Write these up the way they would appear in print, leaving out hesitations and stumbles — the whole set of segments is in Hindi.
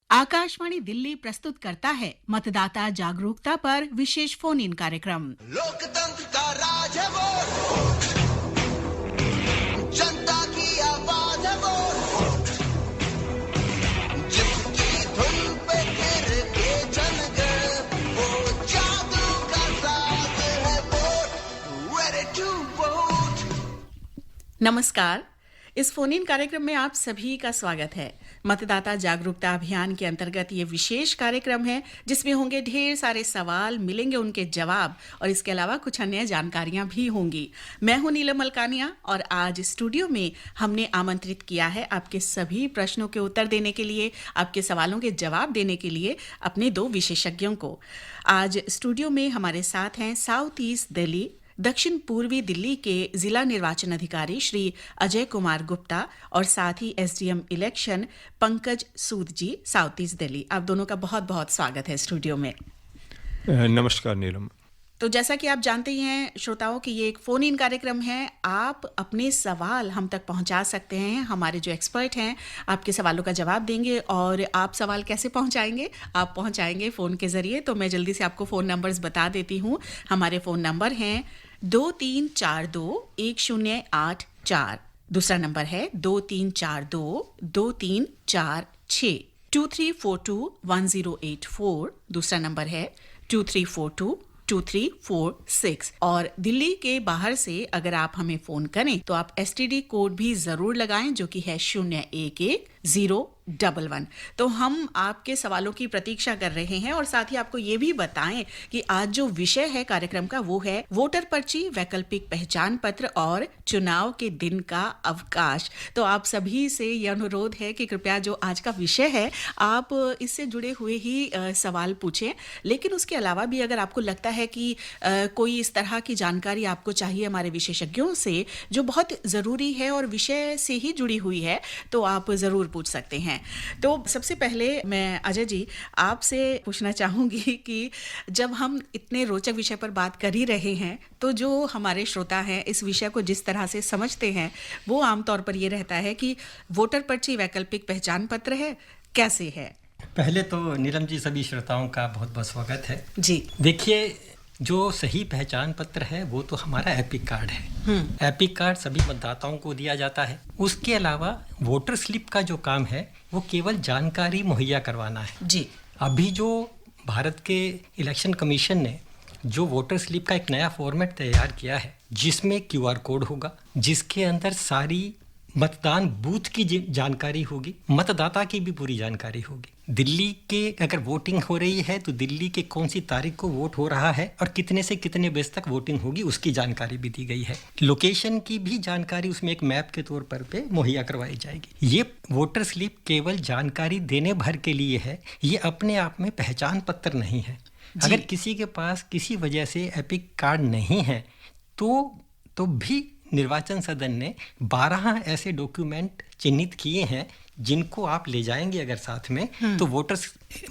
आकाशवाणी दिल्ली प्रस्तुत करता है मतदाता जागरूकता पर विशेष फोन इन कार्यक्रम। लोकतंत्र का राज है वोट, जनता की आवाज है वोट, जिसकी धुन पे गिर के जनगण, वो जादू का साज है वोट, ready to vote। नमस्कार, इस फोन इन कार्यक्रम में आप सभी का स्वागत है। मतदाता जागरूकता अभियान के अंतर्गत ये विशेष कार्यक्रम है जिसमें होंगे ढेर सारे सवाल, मिलेंगे उनके जवाब और इसके अलावा कुछ अन्य जानकारियां भी होंगी। मैं हूं नीलम मलकानिया और आज स्टूडियो में हमने आमंत्रित किया है आपके सभी प्रश्नों के उत्तर देने के लिए, आपके सवालों के जवाब देने के लिए अपने दो विशेषज्ञों को। आज स्टूडियो में हमारे साथ हैं साउथ ईस्ट दिल्ली, दक्षिण पूर्वी दिल्ली के जिला निर्वाचन अधिकारी श्री अजय कुमार गुप्ता और साथ ही एसडीएम इलेक्शन पंकज सूद जी, साउथ ईस्ट दिल्ली। आप दोनों का बहुत बहुत स्वागत है स्टूडियो में। नमस्कार नीलम। तो जैसा कि आप जानते ही हैं श्रोताओं कि ये एक फोन इन कार्यक्रम है। आप अपने सवाल हम तक पहुंचा सकते हैं। हमारे जो एक्सपर्ट हैं आपके सवालों का जवाब देंगे। और आप सवाल कैसे पहुंचाएंगे? आप पहुंचाएंगे फ़ोन के ज़रिए। तो मैं जल्दी से आपको फ़ोन नंबर्स बता देती हूँ। हमारे फ़ोन नंबर हैं 23421084, दूसरा नंबर है 23422346, 23421084, दूसरा नंबर है 23422346। और दिल्ली के बाहर से अगर आप हमें फोन करें तो आप एसटीडी कोड भी जरूर लगाएं जो कि है 011011। तो हम आपके सवालों की प्रतीक्षा कर रहे हैं और साथ ही आपको ये भी बताएं कि आज जो विषय है कार्यक्रम का वो है वोटर पर्ची, वैकल्पिक पहचान पत्र और चुनाव के दिन का अवकाश। तो आप सभी से यह अनुरोध है कि कृपया जो आज का विषय है आप इससे जुड़े हुए ही सवाल पूछें। लेकिन उसके अलावा भी अगर आपको लगता है कि कोई इस तरह की जानकारी आपको चाहिए हमारे विशेषज्ञों से जो बहुत ज़रूरी है और विषय से ही जुड़ी हुई है, तो आप ज़रूर पूछ सकते हैं। तो सबसे पहले मैं अजय जी आपसे पूछना चाहूँगी कि जब हम इतने रोचक विषय पर बात कर ही रहे हैं तो जो हमारे श्रोता हैं इस विषय को जिस तरह से समझते हैं वो आमतौर पर ये रहता है कि वोटर पर्ची वैकल्पिक पहचान पत्र है, कैसे है? पहले तो नीलम जी सभी श्रोताओं का बहुत बहुत स्वागत है जी। देखिए, जो सही पहचान पत्र है वो तो हमारा एपिक कार्ड है। एपिक कार्ड सभी मतदाताओं को दिया जाता है। उसके अलावा वोटर स्लिप का जो काम है वो केवल जानकारी मुहैया करवाना है। जी। अभी जो भारत के इलेक्शन कमीशन ने जो वोटर स्लिप का एक नया फॉर्मेट तैयार किया है जिसमें क्यूआर कोड होगा, जिसके अंदर सारी मतदान बूथ की जानकारी होगी, मतदाता की भी पूरी जानकारी होगी। दिल्ली के अगर वोटिंग हो रही है तो दिल्ली के कौन सी तारीख को वोट हो रहा है और कितने से कितने बजे तक वोटिंग होगी उसकी जानकारी भी दी गई है। लोकेशन की भी जानकारी उसमें एक मैप के तौर पर पे मुहैया करवाई जाएगी। ये वोटर स्लिप केवल जानकारी देने भर के लिए है, ये अपने आप में पहचान पत्र नहीं है। अगर किसी के पास किसी वजह से एपिक कार्ड नहीं है तो भी निर्वाचन सदन ने 12 ऐसे डॉक्यूमेंट चिन्हित किए हैं जिनको आप ले जाएंगे अगर साथ में तो वोटर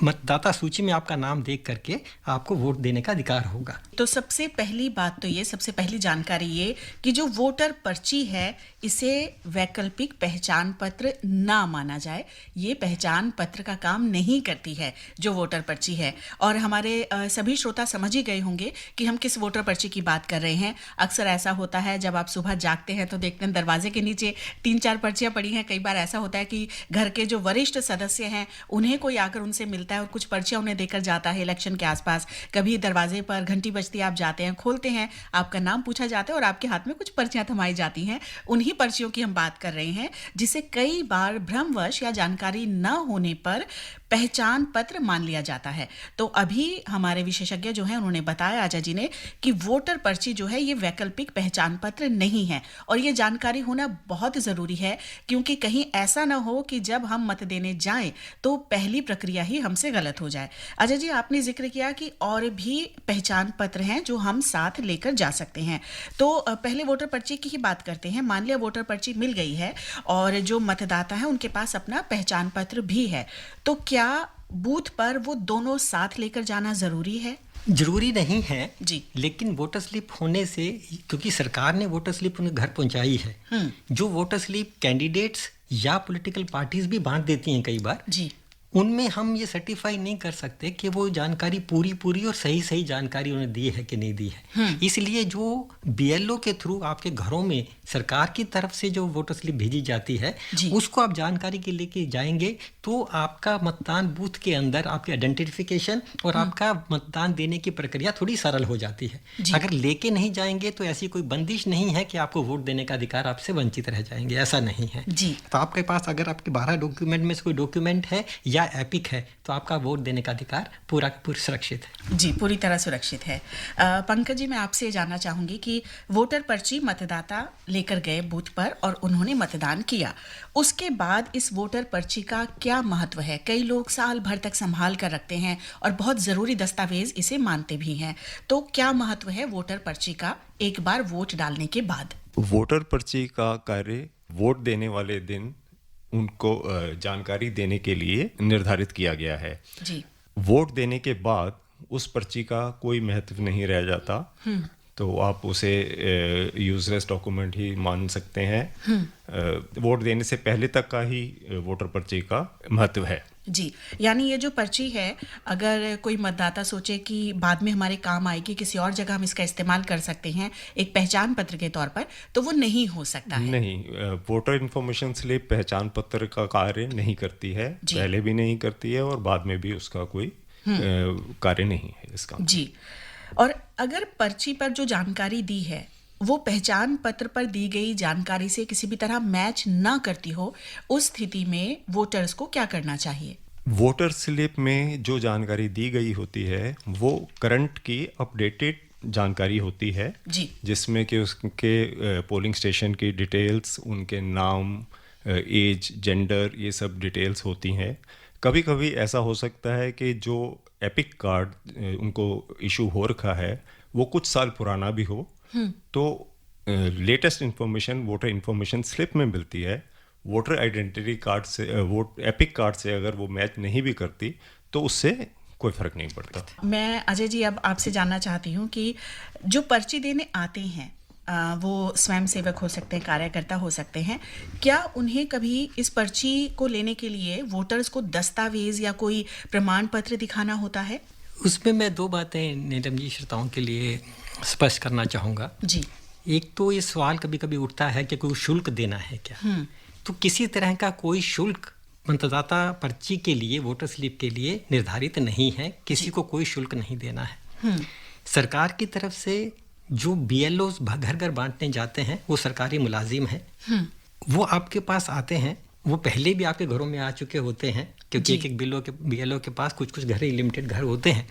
मतदाता सूची में आपका नाम देख करके आपको वोट देने का अधिकार होगा। तो सबसे पहली बात तो ये, सबसे पहली जानकारी ये कि जो वोटर पर्ची है इसे वैकल्पिक पहचान पत्र ना माना जाए। ये पहचान पत्र का काम नहीं करती है जो वोटर पर्ची है। और हमारे सभी श्रोता समझ ही गए होंगे कि हम किस वोटर पर्ची की बात कर रहे हैं। अक्सर ऐसा होता है जब आप सुबह जागते हैं तो देखते हैं दरवाजे के नीचे 3-4 पर्चियां पड़ी हैं। कई बार ऐसा होता है कि घर के जो वरिष्ठ सदस्य हैं उन्हें कोई आकर उनसे मिलता है और कुछ पर्चियां उन्हें देकर जाता है इलेक्शन के आसपास। कभी दरवाजे पर घंटी बजती है, आप जाते हैं, खोलते हैं, आपका नाम पूछा जाता है और आपके हाथ में कुछ पर्चियां थमाई जाती हैं। उन्हीं पर्चियों की हम बात कर रहे हैं जिसे कई बार भ्रमवश या जानकारी न होने पर पहचान पत्र मान लिया जाता है। तो अभी हमारे विशेषज्ञ जो हैं उन्होंने बताया अजय जी ने कि वोटर पर्ची जो है ये वैकल्पिक पहचान पत्र नहीं है और ये जानकारी होना बहुत जरूरी है क्योंकि कहीं ऐसा ना हो कि जब हम मत देने जाएं तो पहली प्रक्रिया ही हमसे गलत हो जाए। अजय जी, आपने जिक्र किया कि और भी पहचान पत्र हैं जो हम साथ लेकर जा सकते हैं। तो पहले वोटर पर्ची की ही बात करते हैं। मान लिया वोटर पर्ची मिल गई है और जो मतदाता है उनके पास अपना पहचान पत्र भी है, तो क्या बूथ पर वो दोनों साथ लेकर जाना जरूरी है? जरूरी नहीं है जी। लेकिन वोटर स्लिप होने से, क्योंकि सरकार ने वोटर स्लिप उन्हें घर पहुंचाई है, जो वोटर स्लिप कैंडिडेट्स या पॉलिटिकल पार्टीज भी बांट देती हैं कई बार, जी, उनमें हम ये सर्टिफाई नहीं कर सकते कि वो जानकारी पूरी और सही जानकारी उन्हें दी है कि नहीं दी है। इसलिए जो बीएलओ के थ्रू आपके घरों में सरकार की तरफ से जो वोटर स्लिप भेजी जाती है, उसको आप जानकारी के लेके जाएंगे तो आपका मतदान बूथ के अंदर आपकी आइडेंटिफिकेशन और आपका मतदान देने की प्रक्रिया थोड़ी सरल हो जाती है। अगर लेके नहीं जाएंगे तो ऐसी कोई बंदिश नहीं है कि आपको वोट देने का अधिकार आपसे वंचित रह जाएंगे, ऐसा नहीं है। तो आपके पास अगर आपके 12 डॉक्यूमेंट में से कोई डॉक्यूमेंट है या एपिक है तो आपका वोट देने का अधिकार पूरा सुरक्षित है। जी, पूरी तरह सुरक्षित है। पंकज जी, मैं आपसे जानना चाहूंगी कि वोटर पर्ची मतदाता लेकर गए बूथ पर और उन्होंने मतदान किया, उसके बाद इस वोटर पर्ची का क्या महत्व है? कई लोग साल भर तक संभाल कर रखते हैं और बहुत जरूरी दस्तावेज इसे मानते भी हैं, तो क्या महत्व है वोटर पर्ची का एक बार वोट डालने के बाद? वोटर पर्ची का कार्य वोट देने वाले दिन उनको जानकारी देने के लिए निर्धारित किया गया है। जी। वोट देने के बाद उस पर्ची का कोई महत्व नहीं रह जाता, तो आप उसे यूजलेस डॉक्यूमेंट ही मान सकते हैं। वोट देने से पहले तक का ही वोटर पर्ची का महत्व है। जी, यानी ये जो पर्ची है, अगर कोई मतदाता सोचे कि बाद में हमारे काम आएगी, किसी और जगह हम इसका इस्तेमाल कर सकते हैं एक पहचान पत्र के तौर पर, तो वो नहीं हो सकता है। नहीं, वोटर इन्फॉर्मेशन स्लिप पहचान पत्र का कार्य नहीं करती है, पहले भी नहीं करती है और बाद में भी उसका कोई कार्य नहीं है इसका। जी, और अगर पर्ची पर जो जानकारी दी है वो पहचान पत्र पर दी गई जानकारी से किसी भी तरह मैच ना करती हो, उस स्थिति में वोटर्स को क्या करना चाहिए? वोटर स्लिप में जो जानकारी दी गई होती है वो करंट की अपडेटेड जानकारी होती है जी, जिसमें कि उसके पोलिंग स्टेशन की डिटेल्स, उनके नाम, एज, जेंडर, ये सब डिटेल्स होती हैं। कभी कभी ऐसा हो सकता है कि जो एपिक कार्ड उनको इशू हो रखा है वो कुछ साल पुराना भी हो, तो latest information voter information slip में मिलती है। वोटर आइडेंटिटी कार्ड से एपिक कार्ड से अगर वो मैच नहीं भी करती तो उससे कोई फर्क नहीं पड़ता। मैं अजय जी अब आपसे जानना चाहती हूँ कि जो पर्ची देने आते हैं वो स्वयं सेवक हो सकते हैं, कार्यकर्ता हो सकते हैं, क्या उन्हें कभी इस पर्ची को लेने के लिए वोटर्स को दस्तावेज या कोई प्रमाण पत्र दिखाना होता है? उसमें मैं 2 बातें नीलम जी श्रोताओं के लिए स्पष्ट करना चाहूँगा। जी। एक तो ये सवाल कभी कभी उठता है कि कोई शुल्क देना है क्या? तो किसी तरह का कोई शुल्क मतदाता पर्ची के लिए, वोटर स्लिप के लिए निर्धारित नहीं है, किसी को कोई शुल्क नहीं देना है। सरकार की तरफ से जो बीएलओ घर घर बांटने जाते हैं वो सरकारी मुलाजिम हैं, वो आपके पास आते हैं, वो पहले भी आपके घरों में आ चुके होते हैं क्योंकि एक बीएलओ के पास कुछ घर लिमिटेड घर होते हैं,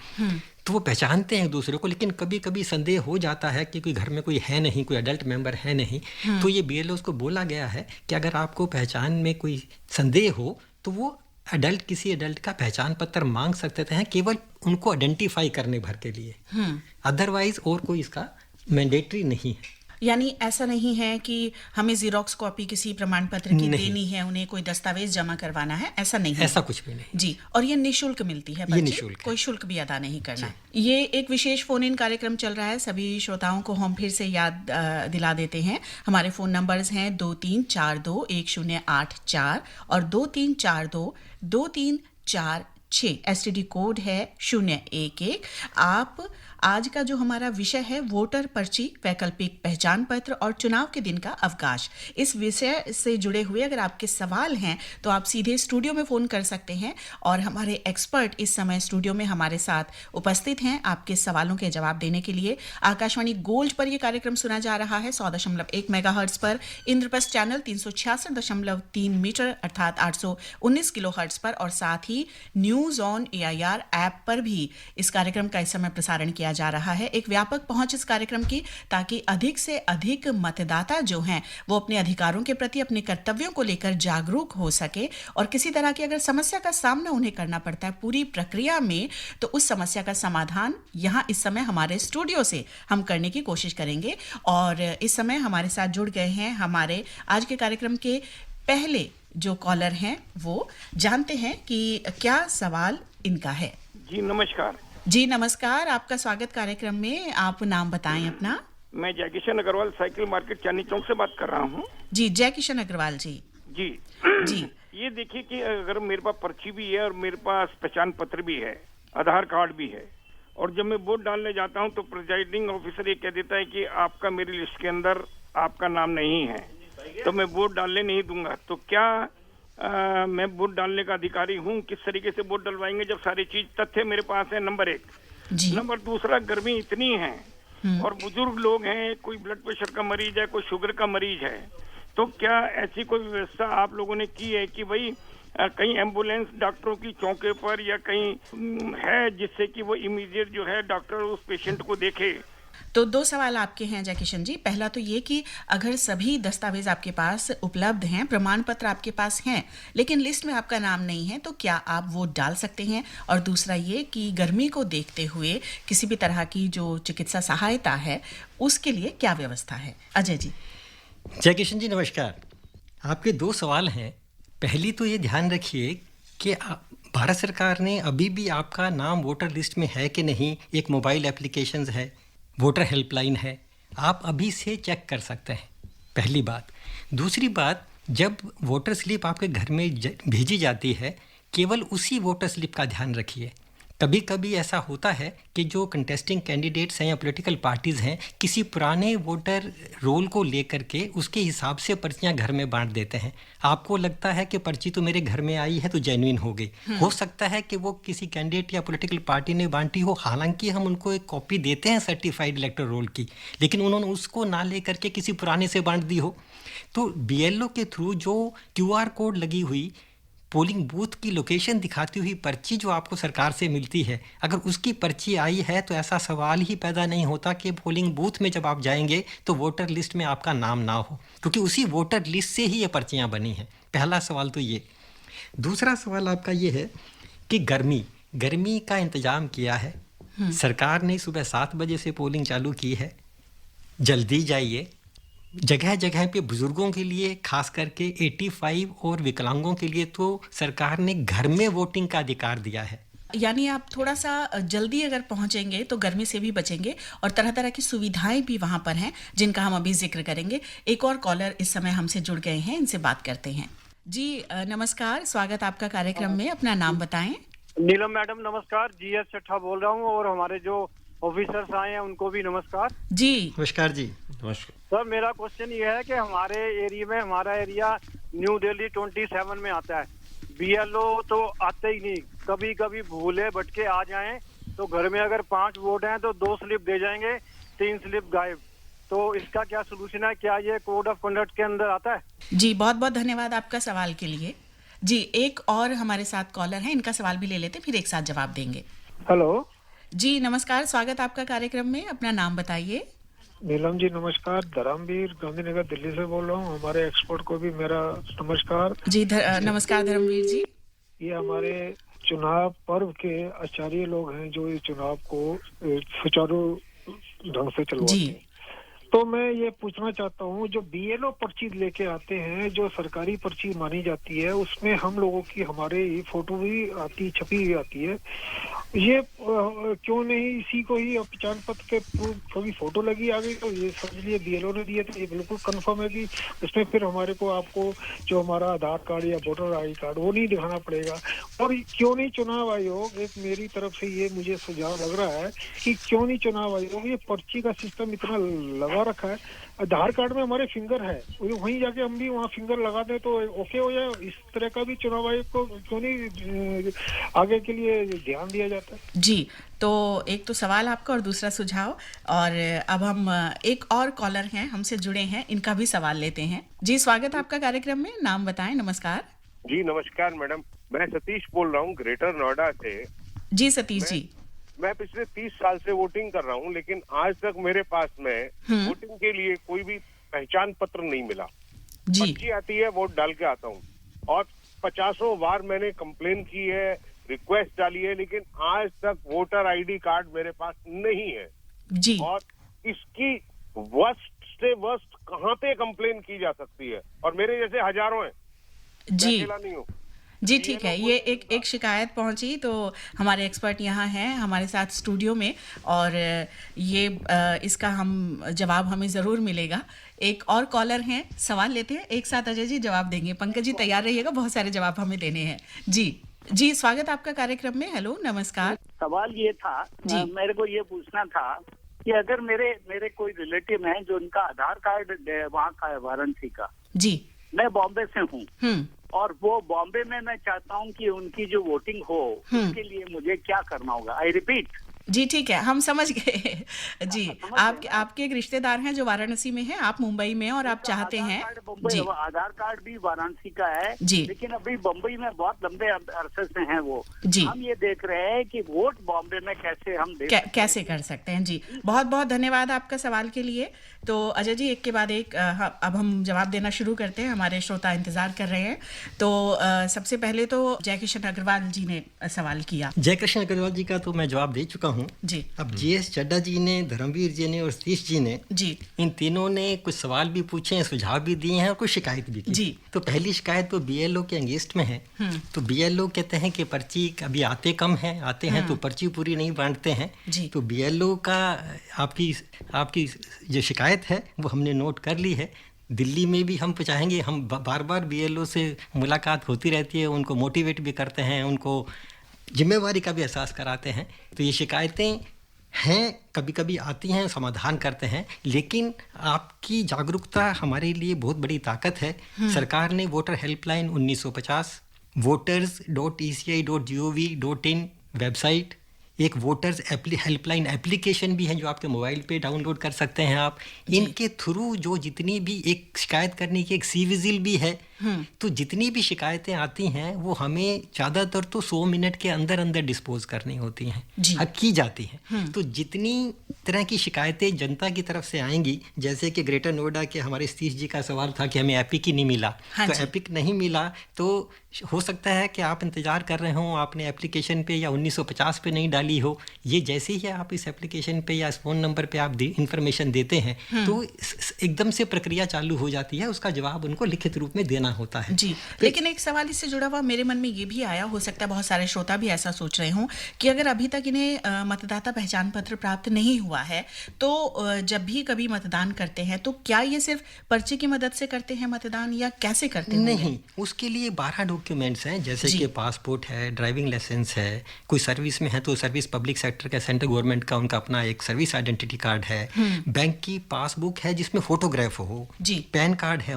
तो वो पहचानते हैं एक दूसरे को। लेकिन कभी कभी संदेह हो जाता है कि कोई घर में कोई है नहीं, कोई अडल्ट मेंबर है नहीं, तो ये बीएलओ को बोला गया है कि अगर आपको पहचान में कोई संदेह हो तो वो किसी अडल्ट का पहचान पत्र मांग सकते हैं, केवल उनको आइडेंटिफाई करने भर के लिए। अदरवाइज और कोई इसका मैंडेटरी नहीं है। यानी ऐसा नहीं है कि हमें जीरोक्स कॉपी किसी प्रमाण पत्र की देनी है, उन्हें कोई दस्तावेज जमा करवाना है, ऐसा नहीं है। ऐसा कुछ भी नहीं जी। और ये निःशुल्क मिलती है पर्ची, निःशुल्क, कोई शुल्क भी अदा नहीं करना। ये एक विशेष फोन इन कार्यक्रम चल रहा है, सभी श्रोताओं को हम फिर से याद दिला देते हैं। हमारे फोन नंबर्स हैं 23421084 और 23422346। एसटीडी कोड है 011। आप आज का जो हमारा विषय है वोटर पर्ची, वैकल्पिक पहचान पत्र और चुनाव के दिन का अवकाश, इस विषय से जुड़े हुए अगर आपके सवाल हैं तो आप सीधे स्टूडियो में फ़ोन कर सकते हैं और हमारे एक्सपर्ट इस समय स्टूडियो में हमारे साथ उपस्थित हैं आपके सवालों के जवाब देने के लिए। आकाशवाणी गोल्ड पर यह कार्यक्रम सुना जा रहा है 100.1 मेगाहर्ट्ज पर, इंद्रप्रस्थ चैनल 366.3 मीटर अर्थात 819 किलोहर्ट्ज पर और साथ ही न्यूज़ ऑन AIR ऐप पर भी इस कार्यक्रम का इस समय प्रसारण किया जा रहा है। एक व्यापक पहुंच इस कार्यक्रम की, ताकि अधिक से अधिक मतदाता जो हैं वो अपने अधिकारों के प्रति, अपने कर्तव्यों को लेकर जागरूक हो सके और किसी तरह की अगर समस्या का सामना उन्हें करना पड़ता है पूरी प्रक्रिया में, तो उस समस्या का समाधान यहाँ इस समय हमारे स्टूडियो से हम करने की कोशिश करेंगे। और इस समय हमारे साथ जुड़ गए हैं हमारे आज के कार्यक्रम के पहले जो कॉलर हैं, वो जानते हैं कि क्या सवाल इनका है। जी नमस्कार। जी नमस्कार, आपका स्वागत कार्यक्रम में। आप नाम बताएं अपना। मैं जयकिशन अग्रवाल साइकिल मार्केट चांदनी चौक से बात कर रहा हूँ। जी जयकिशन अग्रवाल जी। जी जी ये देखिए कि अगर मेरे पास पर्ची भी है और मेरे पास पहचान पत्र भी है, आधार कार्ड भी है, और जब मैं वोट डालने जाता हूं तो प्रिजाइडिंग ऑफिसर ये कह देता है कि आपका मेरी लिस्ट के अंदर आपका नाम नहीं है, तो मैं वोट डालने नहीं दूंगा। तो क्या मैं वोट डालने का अधिकारी हूं? किस तरीके से वोट डलवाएंगे जब सारी चीज तथ्य मेरे पास है? नंबर 1। जी नंबर दूसरा, गर्मी इतनी है और बुजुर्ग लोग हैं, कोई ब्लड प्रेशर का मरीज है, कोई शुगर का मरीज है, तो क्या ऐसी कोई व्यवस्था आप लोगों ने की है कि भाई कहीं एम्बुलेंस डॉक्टरों की चौके पर या कहीं है जिससे कि वो इमीडिएट जो है डॉक्टर उस पेशेंट को देखे? तो 2 सवाल आपके हैं जय किशन जी। पहला तो ये कि अगर सभी दस्तावेज आपके पास उपलब्ध हैं, प्रमाण पत्र आपके पास हैं, लेकिन लिस्ट में आपका नाम नहीं है, तो क्या आप वोट डाल सकते हैं? और दूसरा ये कि गर्मी को देखते हुए किसी भी तरह की जो चिकित्सा सहायता है उसके लिए क्या व्यवस्था है? अजय जी। जय किशन जी नमस्कार। आपके 2 सवाल हैं। पहली तो ये ध्यान रखिए कि भारत सरकार ने अभी भी आपका नाम वोटर लिस्ट में है कि नहीं, एक मोबाइल एप्लीकेशंस है, वोटर हेल्पलाइन है, आप अभी से चेक कर सकते हैं, पहली बात। दूसरी बात, जब वोटर स्लिप आपके घर में भेजी जाती है, केवल उसी वोटर स्लिप का ध्यान रखिए। कभी कभी ऐसा होता है कि जो कंटेस्टिंग कैंडिडेट्स हैं या पॉलिटिकल पार्टीज़ हैं, किसी पुराने वोटर रोल को लेकर के उसके हिसाब से पर्चियां घर में बांट देते हैं। आपको लगता है कि पर्ची तो मेरे घर में आई है तो जेन्युइन हो गई। हो सकता है कि वो किसी कैंडिडेट या पॉलिटिकल पार्टी ने बांटी हो, हालांकि हम उनको एक कॉपी देते हैं सर्टिफाइड इलेक्टोरल रोल की, लेकिन उन्होंने उसको ना ले करके किसी पुराने से बांट दी हो। तो BLO के थ्रू जो QR कोड लगी हुई पोलिंग बूथ की लोकेशन दिखाती हुई पर्ची जो आपको सरकार से मिलती है, अगर उसकी पर्ची आई है तो ऐसा सवाल ही पैदा नहीं होता कि पोलिंग बूथ में जब आप जाएंगे तो वोटर लिस्ट में आपका नाम ना हो, क्योंकि उसी वोटर लिस्ट से ही ये पर्चियां बनी हैं। पहला सवाल तो ये। दूसरा सवाल आपका ये है कि गर्मी का इंतजाम किया है सरकार ने। सुबह 7 बजे से पोलिंग चालू की है, जल्दी जाइए। जगह जगह पे बुजुर्गों के लिए खास करके 85 और विकलांगों के लिए तो सरकार ने घर में वोटिंग का अधिकार दिया है। यानी आप थोड़ा सा जल्दी अगर पहुंचेंगे तो गर्मी से भी बचेंगे, और तरह तरह की सुविधाएं भी वहां पर हैं जिनका हम अभी जिक्र करेंगे। एक और कॉलर इस समय हमसे जुड़ गए हैं, इनसे बात करते हैं। जी नमस्कार, स्वागत आपका कार्यक्रम में। अपना नाम बताएं। नीलम मैडम नमस्कार, GS चट्ठा बोल रहा हूँ, और हमारे जो ऑफिसर्स आए हैं उनको भी नमस्कार जी। नमस्कार जी। नमस्कार सर। मेरा क्वेश्चन ये है कि हमारे एरिया में, हमारा एरिया न्यू दिल्ली 27 में आता है। BLO तो आते ही नहीं, कभी कभी भूले भटके आ जाएं तो घर में अगर 5 वोट हैं तो 2 स्लिप दे जाएंगे, 3 स्लिप गायब। तो इसका क्या सोल्यूशन है? क्या ये कोड ऑफ कंडक्ट के अंदर आता है? जी बहुत बहुत धन्यवाद आपका सवाल के लिए। जी एक और हमारे साथ कॉलर हैं, इनका सवाल भी ले लेते, फिर एक साथ जवाब देंगे। हेलो जी नमस्कार, स्वागत आपका कार्यक्रम में। अपना नाम बताइए। नीलम जी नमस्कार, धर्मवीर गांधीनगर दिल्ली से बोल रहा हूँ। हमारे एक्सपर्ट को भी मेरा नमस्कार। जी नमस्कार धर्मवीर जी। ये हमारे चुनाव पर्व के आचार्य लोग हैं जो ये चुनाव को सुचारू ढंग से चलवाते हैं। तो मैं ये पूछना चाहता हूँ, जो BLO पर्ची लेके आते हैं, जो सरकारी पर्ची मानी जाती है, उसमें हम लोगों की हमारे फोटो भी आती, छपी हुई आती है। ये क्यों नहीं इसी को ही पहचान पत्र के कभी फोटो लगी आ गई तो ये समझ लिए BLO ने दिए, तो ये बिल्कुल कंफर्म है कि इसमें फिर हमारे को आपको जो हमारा आधार कार्ड या वोटर ID कार्ड वो नहीं दिखाना पड़ेगा। और क्यों नहीं चुनाव आयोग, एक मेरी तरफ से ये मुझे सुझाव लग रहा है कि क्यों नहीं चुनाव आयोग ये पर्ची का सिस्टम इतना लगा रखा है। आधार कार्ड में हमारे फिंगर है, वहीं जाके हम भी वहाँ फिंगर लगा दें तो ओके हो जाए। इस तरह का भी चुनाव आयोग को क्यों नहीं आगे के लिए ध्यान दिया जाता है? जी तो एक तो सवाल आपका और दूसरा सुझाव। और अब हम एक और कॉलर हैं हमसे जुड़े हैं, इनका भी सवाल लेते हैं। जी स्वागत आपका कार्यक्रम में, नाम बताएं। नमस्कार जी। नमस्कार मैडम, मैं सतीश बोल रहा हूँ ग्रेटर नोएडा से। जी सतीश जी। मैं पिछले 30 साल से वोटिंग कर रहा हूँ, लेकिन आज तक मेरे पास में वोटिंग के लिए कोई भी पहचान पत्र नहीं मिला। जी पर्ची आती है, वोट डाल के आता हूँ, और 50 बार मैंने कंप्लेन की है, रिक्वेस्ट डाली है, लेकिन आज तक वोटर ID कार्ड मेरे पास नहीं है। जी और इसकी वर्स्ट से वर्स्ट कहाँ पे कंप्लेन की जा सकती है? और मेरे जैसे हजारों हैं, जी मैं अकेला नहीं हूँ। जी ठीक है, ये एक शिकायत पहुंची तो हमारे एक्सपर्ट यहाँ हैं हमारे साथ स्टूडियो में, और ये इसका हम जवाब हमें ज़रूर मिलेगा। एक और कॉलर हैं, सवाल लेते हैं, एक साथ अजय जी जवाब देंगे। पंकज जी तैयार रहिएगा, बहुत सारे जवाब हमें देने हैं। जी स्वागत आपका कार्यक्रम में। हेलो, नमस्कार। सवाल ये था, मेरे को ये पूछना था कि अगर मेरे कोई रिलेटिव हैं जो उनका आधार कार्ड वहाँ का है, वाराणसी का, जी, मैं बॉम्बे से हूँ और वो बॉम्बे में मैं चाहता हूँ कि उनकी जो वोटिंग हो उसके लिए मुझे क्या करना होगा? I repeat. जी ठीक है, हम समझ गए। जी, आपके एक रिश्तेदार हैं जो वाराणसी में हैं, आप मुंबई में हैं और आप चाहते हैं। जी, आधार कार्ड भी वाराणसी का है जी, लेकिन अभी बम्बई में बहुत लंबे अरसे से हैं वो। जी, हम ये देख रहे हैं कि वोट बॉम्बे में कैसे हम कैसे कर सकते हैं। जी, बहुत बहुत धन्यवाद आपका सवाल के लिए। तो अजय जी, एक के बाद एक अब हम जवाब देना शुरू करते हैं, हमारे श्रोता इंतजार कर रहे हैं। तो सबसे पहले तो जयकिशन अग्रवाल जी ने सवाल किया। जयकिशन अग्रवाल जी का तो मैं जवाब दे चुका हूँ जी। अब जीएस चड्डा जी ने, धर्मवीर जी ने और सतीश जी ने, जी, इन तीनों ने कुछ सवाल भी पूछे हैं, सुझाव भी दिए हैं और कुछ शिकायत भी की। जी। तो पहली शिकायत तो बीएलओ के अगेंस्ट में है। तो बीएलओ कहते हैं कि पर्ची अभी आते कम है, आते हैं तो पर्ची पूरी नहीं बांटते हैं। तो बीएलओ का आपकी जो शिकायत है वो हमने नोट कर ली है। दिल्ली में भी हम चाहेंगे, हम बार बार बीएलओ से मुलाकात होती रहती है, उनको मोटिवेट भी करते हैं, उनको जिम्मेवारी का भी एहसास कराते हैं। तो ये शिकायतें हैं, कभी कभी आती हैं, समाधान करते हैं, लेकिन आपकी जागरूकता हमारे लिए बहुत बड़ी ताकत है। सरकार ने वोटर हेल्पलाइन 1950, voters.eci.gov.in वेबसाइट, एक वोटर्स हेल्पलाइन एप्लीकेशन भी है जो आपके मोबाइल पे डाउनलोड कर सकते हैं आप। इनके थ्रू जो जितनी भी एक शिकायत करने की एक सी विजिल भी है, तो जितनी भी शिकायतें आती हैं वो हमें ज़्यादातर तो 100 मिनट के अंदर अंदर डिस्पोज करनी होती हैं, की जाती हैं। तो जितनी तरह की शिकायतें जनता की तरफ से आएंगी, जैसे कि ग्रेटर नोएडा के हमारे सतीश जी का सवाल था कि हमें एपिक ही नहीं मिला, तो एपिक नहीं मिला तो हो सकता है कि आप इंतज़ार कर रहे हो, आपने एप्लीकेशन पे या 1950 पे नहीं डाली हो। ये जैसे ही आप इस एप्लीकेशन पे या इस फ़ोन नंबर पे आप इंफॉर्मेशन देते हैं तो एकदम से प्रक्रिया चालू हो जाती है, उसका जवाब उनको लिखित रूप में देना होता है। जी, लेकिन एक सवाल इससे जुड़ा हुआ मेरे मन में ये भी आया, हो सकता है बहुत सारे श्रोता भी ऐसा सोच रहे हों कि अगर अभी तक इन्हें मतदाता पहचान पत्र प्राप्त नहीं हुआ है तो जब भी कभी मतदान करते हैं तो क्या ये सिर्फ पर्ची की मदद से करते हैं मतदान या कैसे करते हैं? नहीं, उसके लिए 12 डॉक्यूमेंट्स हैं, जैसे कि पासपोर्ट है, ड्राइविंग लाइसेंस है, कोई सर्विस में है तो सर्विस पब्लिक सेक्टर का, सेंट्रल गवर्नमेंट का उनका अपना एक सर्विस आइडेंटिटी कार्ड है, बैंक की पासबुक है जिसमें फोटोग्राफ हो, पैन कार्ड है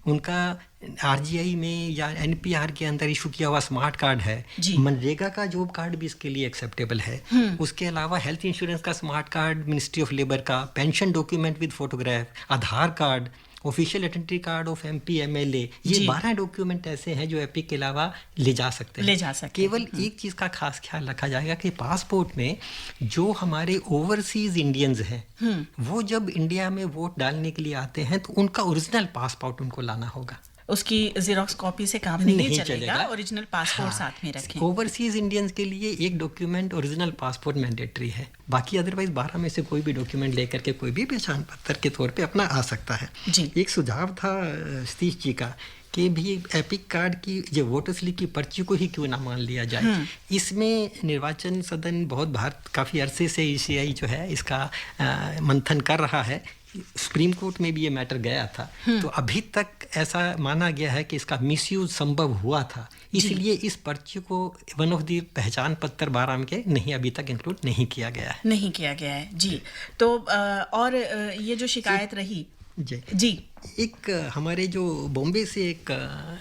उनका आरजीआई में या एनपीआर के अंदर इशू किया हुआ स्मार्ट कार्ड है, मनरेगा का जॉब कार्ड भी इसके लिए एक्सेप्टेबल है। उसके अलावा हेल्थ इंश्योरेंस का smart card, ministry of labour का, pension document with photograph, Aadhaar card, official identity card of MP MLA, ये 12 डॉक्यूमेंट ऐसे हैं जो एपिक के अलावा ले जा सकते हैं। केवल एक चीज़ का खास ख्याल रखा जाएगा कि पासपोर्ट में जो हमारे ओवरसीज इंडियंस हैं वो जब इंडिया में वोट डालने के लिए आते हैं तो उनका ओरिजिनल पासपोर्ट उनको लाना होगा, उसकी जेरोक्स कॉपी से काम नहीं चलेगा, ओरिजिनल पासपोर्ट साथ में रखें। ओवरसीज इंडियंस के लिए एक डॉक्यूमेंट ओरिजिनल पासपोर्ट मैंडेटरी है, बाकी अदरवाइज 12 में से कोई भी डॉक्यूमेंट लेकर के कोई भी पहचान पत्र के तौर पे अपना आ सकता है। एक सुझाव था सतीश जी का कि भी एपिक कार्ड की जो वोटर स्लिप की पर्ची को ही क्यों ना मान लिया जाए। इसमें निर्वाचन सदन बहुत काफ़ी अरसे से ईसीआई जो है इसका मंथन कर रहा है, सुप्रीम कोर्ट में भी ये मैटर गया था, तो अभी तक ऐसा माना गया है कि इसका मिसयूज संभव हुआ था, इसलिए इस पर्ची को वन ऑफ द पहचान पत्र 12 के नहीं अभी तक इंक्लूड नहीं किया गया है। जी, तो और ये जो शिकायत रही जी, एक हमारे जो बॉम्बे से एक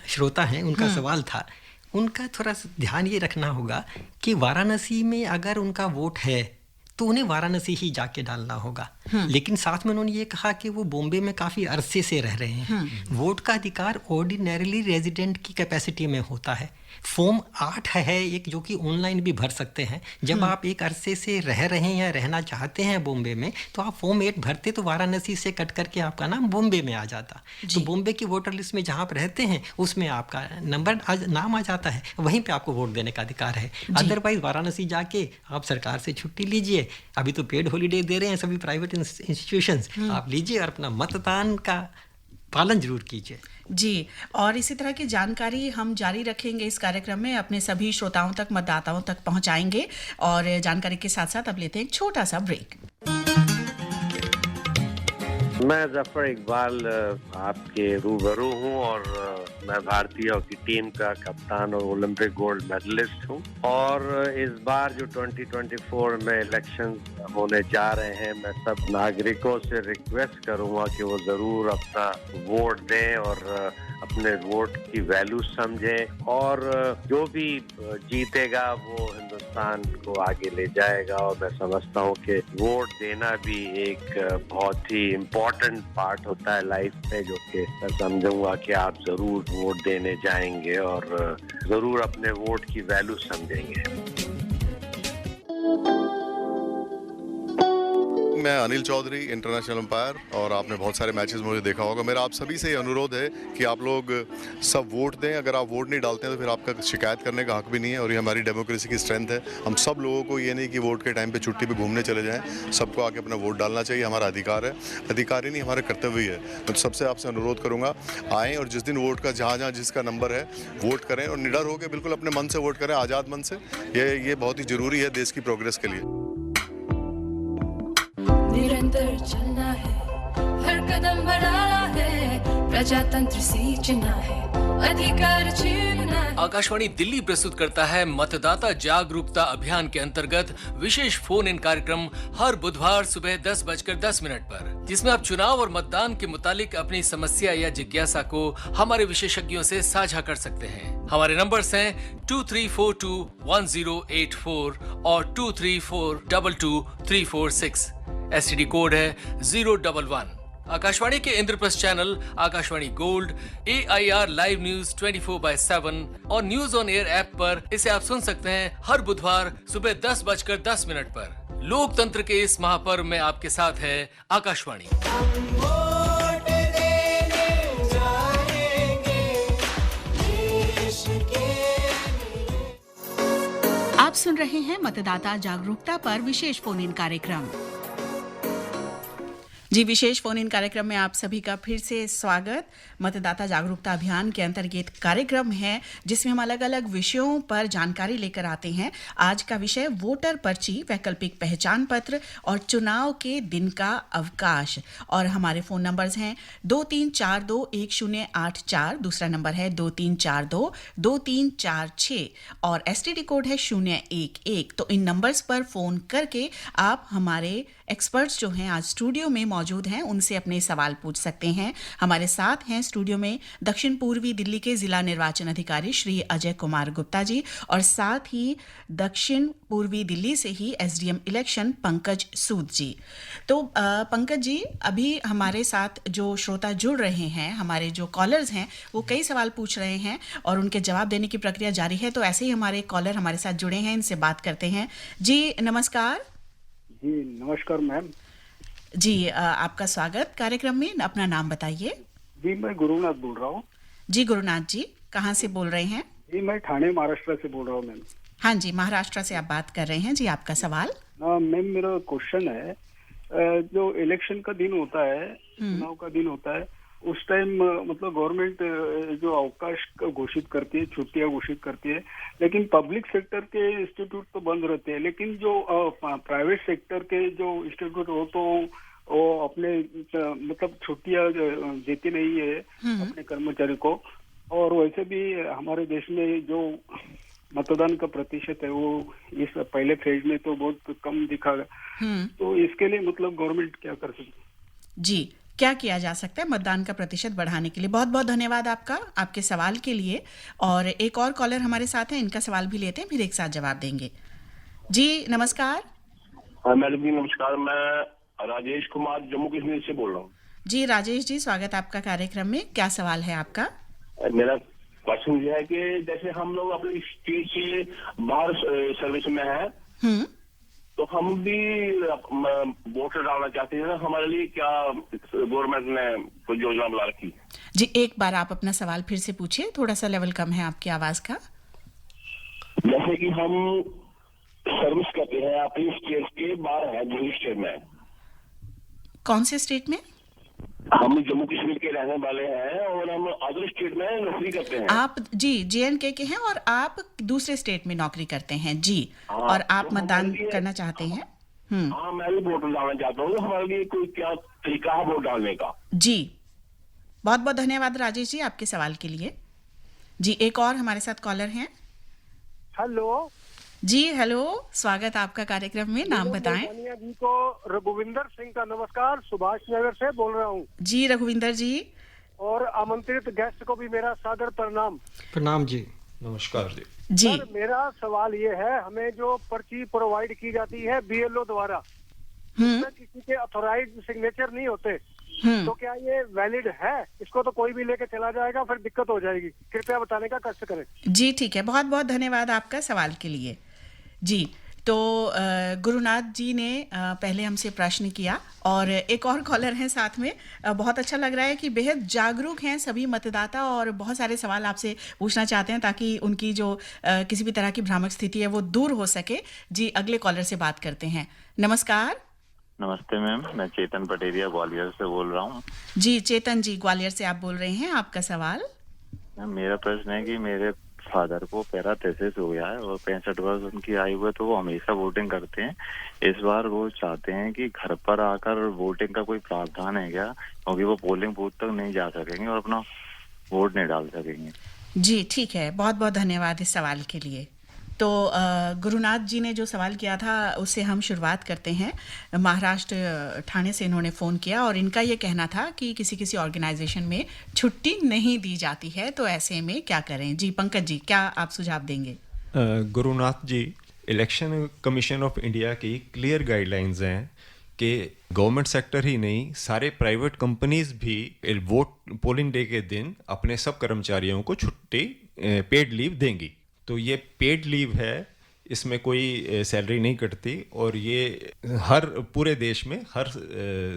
श्रोता हैं उनका सवाल था, उनका थोड़ा ध्यान ये रखना होगा कि वाराणसी में अगर उनका वोट है तो उन्हें वाराणसी ही जाके डालना होगा, लेकिन साथ में उन्होंने ये कहा कि वो बॉम्बे में काफ़ी अरसे से रह रहे हैं। वोट का अधिकार ऑर्डिनरीली रेजिडेंट की कैपेसिटी में होता है। फॉर्म 8 है एक जो कि ऑनलाइन भी भर सकते हैं। जब आप एक अरसे से रह रहे हैं या रहना चाहते हैं बॉम्बे में तो आप फॉर्म 8 भरते तो वाराणसी से कट करके आपका नाम बॉम्बे में आ जाता, तो बॉम्बे की वोटर लिस्ट में जहाँ आप रहते हैं उसमें आपका नाम आ जाता है, वहीं पे आपको वोट देने का अधिकार है। अदरवाइज वाराणसी जाके आप सरकार से छुट्टी लीजिए, अभी तो पेड हॉलीडे दे रहे हैं सभी प्राइवेट इंस्टीट्यूशंस, आप लीजिए और अपना मतदान का पालन जरूर कीजिए। जी, और इसी तरह की जानकारी हम जारी रखेंगे इस कार्यक्रम में, अपने सभी श्रोताओं तक, मतदाताओं तक पहुंचाएंगे। और जानकारी के साथ साथ अब लेते हैं एक छोटा सा ब्रेक। मैं जफर इकबाल आपके रूबरू हूँ और मैं भारतीय हॉकी टीम का कप्तान और ओलंपिक गोल्ड मेडलिस्ट हूँ। और इस बार जो 2024 में इलेक्शन होने जा रहे हैं, मैं सब नागरिकों से रिक्वेस्ट करूँगा कि वो ज़रूर अपना वोट दें और अपने वोट की वैल्यू समझें, और जो भी जीतेगा वो हिंदुस्तान को आगे ले जाएगा। और मैं समझता हूँ कि वोट देना भी एक बहुत ही इम्पोर्टेंट पार्ट होता है लाइफ में, जो कि मैं समझूंगा कि आप जरूर वोट देने जाएंगे और जरूर अपने वोट की वैल्यू समझेंगे। मैं अनिल चौधरी, इंटरनेशनल अंपायर, और आपने बहुत सारे मैचेस मुझे देखा होगा। मेरा आप सभी से अनुरोध है कि आप लोग सब वोट दें। अगर आप वोट नहीं डालते हैं तो फिर आपका शिकायत करने का हक भी नहीं है, और ये हमारी डेमोक्रेसी की स्ट्रेंथ है। हम सब लोगों को ये नहीं कि वोट के टाइम पे छुट्टी पे घूमने चले जाएं, सबको आके अपना वोट डालना चाहिए, हमारा अधिकार है। अधिकार ही नहीं, हमारा कर्तव्य ही है। तो सबसे आपसे अनुरोध करूँगा, आएँ और जिस दिन वोट का जहाँ जिसका नंबर है वोट करें, और निडर होकर बिल्कुल अपने मन से वोट करें, आज़ाद मन से। ये बहुत ही ज़रूरी है देश की प्रोग्रेस के लिए। निरंतर चलना है, हर कदम बढ़ाना है, प्रजातंत्र सींचना है, अधिकार छीनना है। आकाशवाणी दिल्ली प्रस्तुत करता है मतदाता जागरूकता अभियान के अंतर्गत विशेष फोन इन कार्यक्रम हर बुधवार सुबह 10:10 पर, जिसमें आप चुनाव और मतदान के मुतालिक अपनी समस्या या जिज्ञासा को हमारे विशेषज्ञों से साझा कर सकते हैं। हमारे नंबर्स हैं 23421084 और 23422346। एसटीडी कोड है 011। आकाशवाणी के Indraprastha channel Akashvani gold, AIR live news 24/7 और न्यूज ऑन एयर ऐप पर इसे आप सुन सकते हैं हर बुधवार सुबह 10:10 पर। लोकतंत्र के इस महापर्व में आपके साथ है आकाशवाणी। आप सुन रहे हैं मतदाता जागरूकता पर विशेष फोन इन कार्यक्रम। जी, विशेष फोन इन कार्यक्रम में आप सभी का फिर से स्वागत। मतदाता जागरूकता अभियान के अंतर्गत कार्यक्रम है जिसमें हम अलग अलग विषयों पर जानकारी लेकर आते हैं। आज का विषय वोटर पर्ची, वैकल्पिक पहचान पत्र और चुनाव के दिन का अवकाश। और हमारे फोन नंबर्स हैं 23421084, दूसरा नंबर है 23422346 और STD कोड है 011। तो इन नंबर्स पर फोन करके आप हमारे एक्सपर्ट्स जो हैं आज स्टूडियो में मौजूद हैं, उनसे अपने सवाल पूछ सकते हैं। हमारे साथ हैं स्टूडियो में दक्षिण पूर्वी दिल्ली के जिला निर्वाचन अधिकारी श्री अजय कुमार गुप्ता जी, और साथ ही दक्षिण पूर्वी दिल्ली से ही SDM इलेक्शन पंकज सूद जी। तो पंकज जी, अभी हमारे साथ जो श्रोता जुड़ रहे हैं, हमारे जो कॉलर्स हैं, वो कई सवाल पूछ रहे हैं और उनके जवाब देने की प्रक्रिया जारी है। तो ऐसे ही हमारे कॉलर हमारे साथ जुड़े हैं, इनसे बात करते हैं। जी नमस्कार। जी नमस्कार मैम। जी आपका स्वागत कार्यक्रम में। अपना नाम बताइए। जी मैं गुरुनाथ बोल रहा हूँ। जी गुरुनाथ जी, कहाँ से बोल रहे हैं? जी मैं ठाणे महाराष्ट्र से बोल रहा हूँ मैम। हाँ जी, महाराष्ट्र से आप बात कर रहे हैं। जी आपका सवाल। मैम मेरा क्वेश्चन है, जो इलेक्शन का दिन होता है, चुनाव का दिन होता है, उस टाइम मतलब गवर्नमेंट जो अवकाश घोषित करती है, छुट्टियां घोषित करती है, लेकिन पब्लिक सेक्टर के इंस्टीट्यूट तो बंद रहते हैं, लेकिन जो प्राइवेट सेक्टर के जो इंस्टीट्यूट हो तो वो अपने मतलब छुट्टियां देते नहीं है अपने कर्मचारी को। और वैसे भी हमारे देश में जो मतदान का प्रतिशत है वो इस पहले फेज में तो बहुत कम दिखा। तो इसके लिए मतलब गवर्नमेंट क्या कर सकती है? जी, क्या किया जा सकता है मतदान का प्रतिशत बढ़ाने के लिए? बहुत बहुत धन्यवाद आपका, आपके सवाल के लिए। और एक और कॉलर हमारे साथ हैं, इनका सवाल भी लेते हैं, फिर एक साथ जवाब देंगे। जी नमस्कार। हाँ मैडम जी नमस्कार, मैं राजेश कुमार जम्मू कश्मीर से बोल रहा हूँ। जी राजेश जी, स्वागत आपका कार्यक्रम में। क्या सवाल है आपका? मेरा क्वेश्चन ये है कि जैसे हम लोग अपनी स्टेट से बाहर सर्विस में है, तो हम भी वोटर डालना चाहते हैं, हमारे लिए क्या गवर्नमेंट ने कोई योजना बना रखी? जी एक बार आप अपना सवाल फिर से पूछिए, थोड़ा सा लेवल कम है आपकी आवाज का। जैसे कि हम सर्विस करते हैं अपनी स्टेट के बाहर है, दूसरी स्टेट में। कौन से स्टेट में? हम जम्मू कश्मीर के रहने वाले हैं और हम अदर स्टेट में नौकरी करते हैं। आप जी JNK के हैं और आप दूसरे स्टेट में नौकरी करते हैं जी, और आप तो मतदान हमारे लिए- करना चाहते हैं। हाँ, मैं भी वोट डालना चाहता हूँ, तो हमारे लिए कोई क्या तरीका है वोट डालने का? जी बहुत बहुत धन्यवाद राजेश जी आपके सवाल के लिए। जी एक और हमारे साथ कॉलर हैं। हेलो जी हेलो, स्वागत आपका कार्यक्रम में, नाम बताएं। मोहनिया जी को रघुविंदर सिंह का नमस्कार, सुभाष नगर से बोल रहा हूँ। जी रघुविंदर जी। और आमंत्रित गेस्ट को भी मेरा सादर प्रणाम। प्रणाम जी। नमस्कार जी। जी सर, मेरा सवाल ये है, हमें जो पर्ची प्रोवाइड की जाती है BLO द्वारा, उसमें किसी के ऑथोराइज्ड सिग्नेचर नहीं होते, तो क्या ये वैलिड है? इसको तो कोई भी लेके चला जाएगा, फिर दिक्कत हो जाएगी। कृपया बताने का कष्ट करें। जी ठीक है, बहुत बहुत धन्यवाद आपका सवाल के लिए। जी तो गुरुनाथ जी ने पहले हमसे प्रश्न किया और एक और कॉलर हैं साथ में। बहुत अच्छा लग रहा है कि बेहद जागरूक हैं सभी मतदाता और बहुत सारे सवाल आपसे पूछना चाहते हैं ताकि उनकी जो किसी भी तरह की भ्रामक स्थिति है वो दूर हो सके। जी अगले कॉलर से बात करते हैं। नमस्कार। नमस्ते मैम, मैं चेतन पटेरिया ग्वालियर से बोल रहा हूँ। जी चेतन जी ग्वालियर से आप बोल रहे हैं, आपका सवाल। मैम मेरा प्रश्न है कि मेरे फादर को पैरालिसिस हो गया है और 65 वर्ष उनकी आयु है, तो वो हमेशा वोटिंग करते हैं। इस बार वो चाहते हैं कि घर पर आकर वोटिंग का कोई प्रावधान है क्या, क्योंकि वो पोलिंग बूथ तक नहीं जा सकेंगे और अपना वोट नहीं डाल सकेंगे। जी ठीक है, बहुत बहुत धन्यवाद इस सवाल के लिए। तो गुरुनाथ जी ने जो सवाल किया था उससे हम शुरुआत करते हैं। महाराष्ट्र ठाणे से इन्होंने फ़ोन किया और इनका ये कहना था कि किसी किसी ऑर्गेनाइजेशन में छुट्टी नहीं दी जाती है, तो ऐसे में क्या करें। जी पंकज जी, क्या आप सुझाव देंगे? गुरुनाथ जी, इलेक्शन कमीशन ऑफ इंडिया की क्लियर गाइडलाइंस हैं कि गवर्नमेंट सेक्टर ही नहीं, सारे प्राइवेट कंपनीज भी वोट पोलिंग डे के दिन अपने सब कर्मचारियों को छुट्टी पेड लीव देंगी। तो ये पेड लीव है, इसमें कोई सैलरी नहीं कटती और ये हर पूरे देश में हर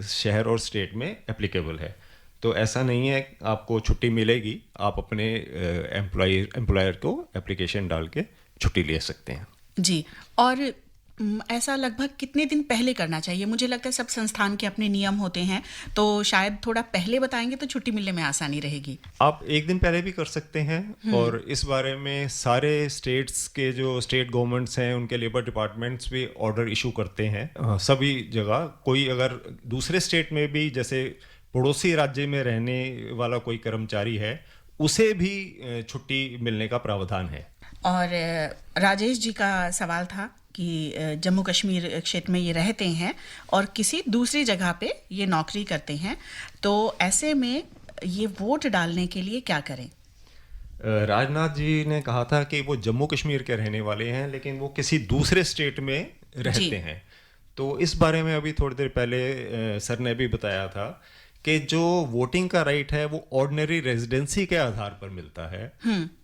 शहर और स्टेट में एप्लीकेबल है। तो ऐसा नहीं है आपको छुट्टी मिलेगी, आप अपने एम्प्लॉयर को एप्लीकेशन डाल के छुट्टी ले सकते हैं। जी, और ऐसा लगभग कितने दिन पहले करना चाहिए? मुझे लगता है सब संस्थान के अपने नियम होते हैं, तो शायद थोड़ा पहले बताएंगे तो छुट्टी मिलने में आसानी रहेगी। आप एक दिन पहले भी कर सकते हैं और इस बारे में सारे स्टेट्स के जो स्टेट गवर्नमेंट्स हैं उनके लेबर डिपार्टमेंट्स भी ऑर्डर इशू करते हैं सभी जगह। कोई अगर दूसरे स्टेट में भी, जैसे पड़ोसी राज्य में रहने वाला कोई कर्मचारी है, उसे भी छुट्टी मिलने का प्रावधान है। और राजेश जी का सवाल था कि जम्मू कश्मीर क्षेत्र में ये रहते हैं और किसी दूसरी जगह पे ये नौकरी करते हैं, तो ऐसे में ये वोट डालने के लिए क्या करें? राजनाथ जी ने कहा था कि वो जम्मू कश्मीर के रहने वाले हैं लेकिन वो किसी दूसरे स्टेट में रहते हैं। तो इस बारे में अभी थोड़ी देर पहले सर ने भी बताया था कि जो वोटिंग का राइट है वो ऑर्डिनरी रेजिडेंसी के आधार पर मिलता है।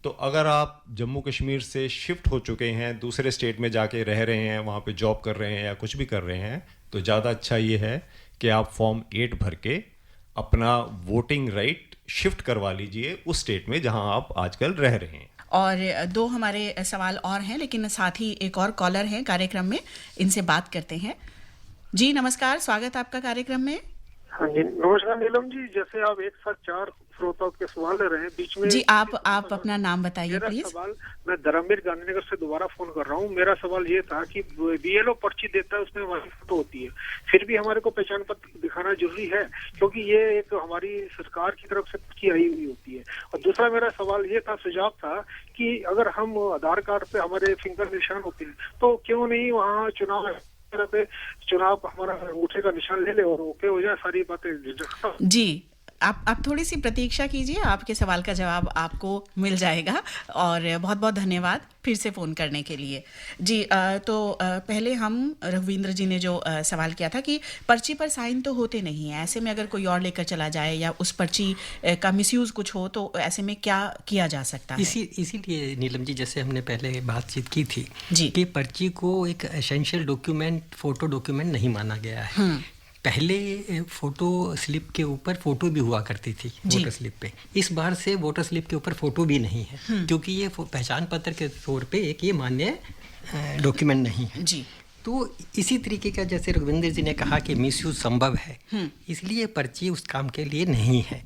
तो अगर आप जम्मू कश्मीर से शिफ्ट हो चुके हैं, दूसरे स्टेट में जाके रह रहे हैं, वहाँ पे जॉब कर रहे हैं या कुछ भी कर रहे हैं, तो ज़्यादा अच्छा ये है कि आप फॉर्म 8 भर के अपना वोटिंग राइट शिफ्ट करवा लीजिए उस स्टेट में जहाँ आप आजकल रह रहे हैं। और दो हमारे सवाल और हैं, लेकिन साथ ही एक और कॉलर हैं कार्यक्रम में, इनसे बात करते हैं। जी नमस्कार, स्वागत आपका कार्यक्रम में। हाँ जी नमस्कार नीलम जी, जैसे आप एक साथ 4 श्रोताओं के सवाल ले रहे हैं, बीच में जी आप अपना नाम बताइए प्लीज। सवाल, मैं धर्मवीर गांधीनगर से दोबारा फोन कर रहा हूँ। मेरा सवाल ये था कि BLO पर्ची देता है, उसमें हमारी फोटो होती है, फिर भी हमारे को पहचान पत्र दिखाना जरूरी है? क्योंकि ये एक हमारी सरकार की तरफ से पर्ची आई हुई होती है। और दूसरा मेरा सवाल ये था, सुझाव था कि अगर हम आधार कार्ड पे हमारे फिंगर निशान होते हैं, तो क्यों नहीं वहाँ चुनाव हमारा अंगूठे का निशान ले ले और ओके हो जाए सारी बातें। जी आप थोड़ी सी प्रतीक्षा कीजिए, आपके सवाल का जवाब आपको मिल जाएगा। और बहुत बहुत धन्यवाद फिर से फ़ोन करने के लिए। जी तो पहले हम रघुविंद्र जी ने जो सवाल किया था कि पर्ची पर साइन तो होते नहीं है, ऐसे में अगर कोई और लेकर चला जाए या उस पर्ची का मिसयूज़ कुछ हो, तो ऐसे में क्या किया जा सकता है? इसीलिए नीलम जी, जैसे हमने पहले बातचीत की थी कि पर्ची को एक एसेंशियल डॉक्यूमेंट, फोटो डॉक्यूमेंट नहीं माना गया है। पहले फोटो स्लिप के ऊपर फोटो भी हुआ करती थी वोटर स्लिप पे, इस बार से वोटर स्लिप के ऊपर फोटो भी नहीं है, क्योंकि ये पहचान पत्र के तौर पे एक ये मान्य डॉक्यूमेंट नहीं है। जी तो इसी तरीके का जैसे रघुविंदर जी ने कहा कि मिसयूज संभव है, इसलिए पर्ची उस काम के लिए नहीं है।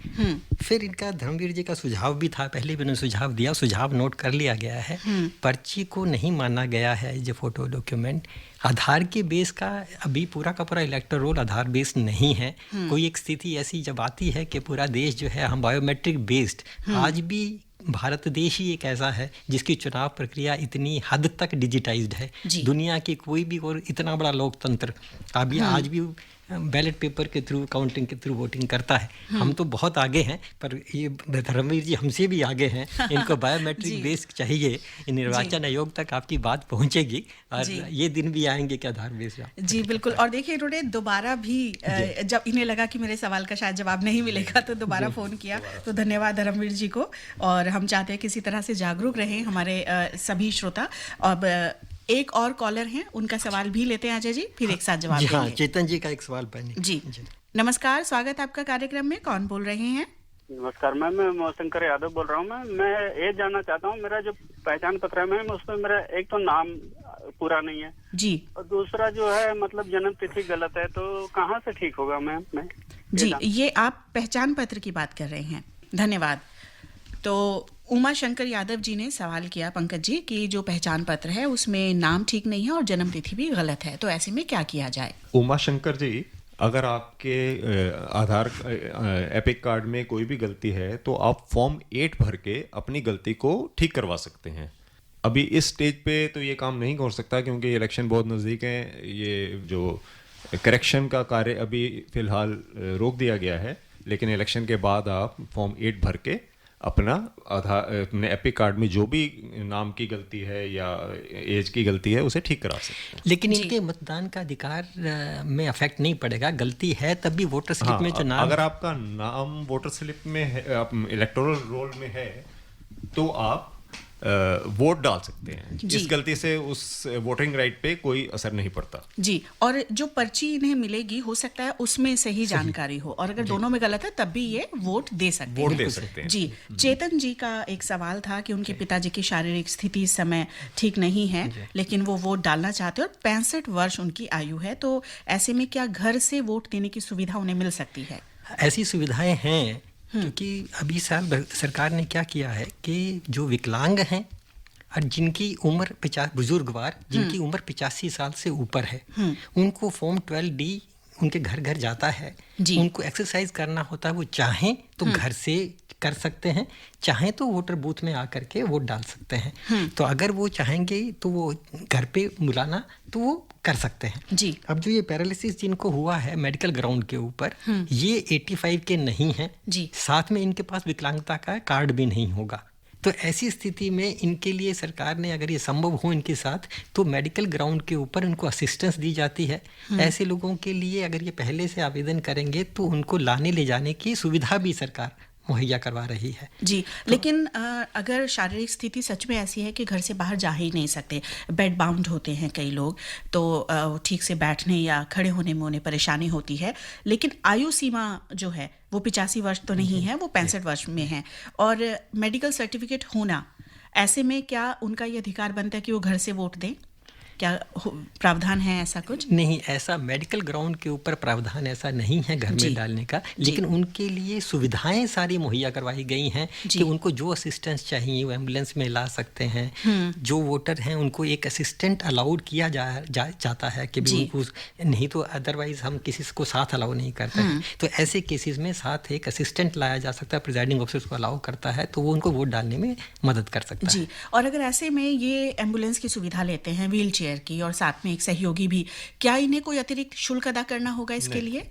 फिर इनका धर्मवीर जी का सुझाव भी था, पहले भी उन्होंने सुझाव दिया, सुझाव नोट कर लिया गया है। पर्ची को नहीं माना गया है जो फोटो डॉक्यूमेंट। आधार के बेस का अभी पूरा का पूरा इलेक्टोरल रोल आधार बेस्ड नहीं है। कोई एक स्थिति ऐसी जब आती है कि पूरा देश जो है हम बायोमेट्रिक बेस्ड, आज भी भारत देश ही एक ऐसा है जिसकी चुनाव प्रक्रिया इतनी हद तक डिजिटाइज्ड है। दुनिया की कोई भी और इतना बड़ा लोकतंत्र अभी आज भी बैलेट पेपर के थ्रू, काउंटिंग के थ्रू वोटिंग करता है। हम तो बहुत आगे हैं, पर ये धर्मवीर जी हमसे भी आगे हैं। इनको बायोमेट्रिक बेस चाहिए। निर्वाचन आयोग तक आपकी बात पहुंचेगी और ये दिन भी आएंगे कि आधार बेस। जी बिल्कुल। और देखिए इन्होंने दोबारा भी जब इन्हें लगा कि मेरे सवाल का शायद जवाब नहीं मिलेगा तो दोबारा फ़ोन किया, तो धन्यवाद धर्मवीर जी को। और हम चाहते हैं किसी तरह से जागरूक रहें हमारे सभी श्रोता। अब एक और कॉलर हैं, उनका सवाल भी लेते हैं अजय जी, फिर एक साथ जवाब देंगे। हाँ, चेतन जी का एक सवाल पहले। जी नमस्कार, स्वागत आपका कार्यक्रम में। कौन बोल रहे हैं? नमस्कार मैम, मैं मौशंकर यादव बोल रहा हूँ। मैं ये जानना चाहता हूँ, मेरा जो पहचान पत्र है मैम उसमें मेरा एक तो नाम पूरा नहीं है जी, और दूसरा जो है मतलब जन्म तिथि गलत है, तो कहाँ से ठीक होगा मैम? मैं जी ये आप पहचान पत्र की बात कर रहे हैं, धन्यवाद। तो उमा शंकर यादव जी ने सवाल किया पंकज जी कि जो पहचान पत्र है उसमें नाम ठीक नहीं है और जन्म तिथि भी गलत है, तो ऐसे में क्या किया जाए? उमा शंकर जी, अगर आपके आधार एपिक कार्ड में कोई भी गलती है तो आप फॉर्म 8 भर के अपनी गलती को ठीक करवा सकते हैं। अभी इस स्टेज पे तो ये काम नहीं हो सकता क्योंकि इलेक्शन बहुत नज़दीक हैं। ये जो करेक्शन का कार्य अभी फ़िलहाल रोक दिया गया है, लेकिन इलेक्शन के बाद आप फॉर्म 8 भर के अपना अपने एपिक कार्ड में जो भी नाम की गलती है या एज की गलती है उसे ठीक करा सकते हैं। लेकिन इनके मतदान का अधिकार में अफेक्ट नहीं पड़ेगा। गलती है तब भी वोटर स्लिप में जो नाम, अगर आपका नाम वोटर स्लिप में है, इलेक्टोरल रोल में है, तो आप वोट डाल सकते हैं। इस गलती से उस वोटिंग राइट पे कोई असर नहीं पड़ता जी। और जो पर्ची इन्हें मिलेगी हो सकता है उसमें सही जानकारी हो, और अगर दोनों में गलत है तब भी ये वोट दे सकते हैं। जी चेतन जी का एक सवाल था कि उनके पिताजी की शारीरिक स्थिति इस समय ठीक नहीं है, लेकिन वो वोट डालना चाहते हैं और 65 वर्ष उनकी आयु है, तो ऐसे में क्या घर से वोट देने की सुविधा उन्हें मिल सकती है? ऐसी सुविधाएं हैं, क्योंकि अभी साल सरकार ने क्या किया है कि जो विकलांग हैं और जिनकी उम्र 50 बुजुर्गवार जिनकी उम्र 85 साल से ऊपर है, उनको फॉर्म 12D उनके घर घर जाता है। उनको एक्सरसाइज करना होता है, वो चाहें तो घर से कर सकते हैं, चाहें तो वोटर बूथ में आकर के वोट डाल सकते हैं। तो अगर वो चाहेंगे तो वो घर पे बुलाना तो वो कर सकते हैं जी। अब जो ये पैरालिसिस जिनको हुआ है मेडिकल ग्राउंड के ऊपर, ये 85 के नहीं हैं जी, साथ में इनके पास विकलांगता का कार्ड भी नहीं होगा। तो ऐसी स्थिति में इनके लिए सरकार ने, अगर ये संभव हो इनके साथ, तो मेडिकल ग्राउंड के ऊपर इनको असिस्टेंस दी जाती है। ऐसे लोगों के लिए अगर ये पहले से आवेदन करेंगे तो उनको लाने ले जाने की सुविधा भी सरकार मुहैया करवा रही है जी। तो लेकिन अगर शारीरिक स्थिति सच में ऐसी है कि घर से बाहर जा ही नहीं सकते, बेड बाउंड होते हैं कई लोग, तो ठीक से बैठने या खड़े होने में उन्हें परेशानी होती है, लेकिन आयु सीमा जो है वो 85 वर्ष तो नहीं है, वो 65 वर्ष में है, और मेडिकल सर्टिफिकेट होना, ऐसे में क्या उनका ये अधिकार बनता है कि वो घर से वोट दें? क्या प्रावधान है ऐसा कुछ? नहीं, ऐसा मेडिकल ग्राउंड के ऊपर प्रावधान ऐसा नहीं है घर में डालने का, लेकिन उनके लिए सुविधाएं सारी मुहैया करवाई गई हैं कि उनको जो असिस्टेंस चाहिए वो एम्बुलेंस में ला सकते हैं। जो वोटर हैं उनको एक असिस्टेंट अलाउड किया जाता है कि उनको, नहीं तो अदरवाइज हम किसी को साथ अलाउ नहीं करते हैं। तो ऐसे केसेस में साथ एक असिस्टेंट लाया जा सकता है, प्रिजाइडिंग ऑफिसर को अलाउ करता है, तो वो उनको वोट डालने में मदद कर सकता है जी। और अगर ऐसे में ये एम्बुलेंस की सुविधा लेते हैं, व्हील चेयर की, और साथ में एक सहयोगी भी, क्या इन्हें कोई अतिरिक्त शुल्क अदा करना होगा इसके लिए?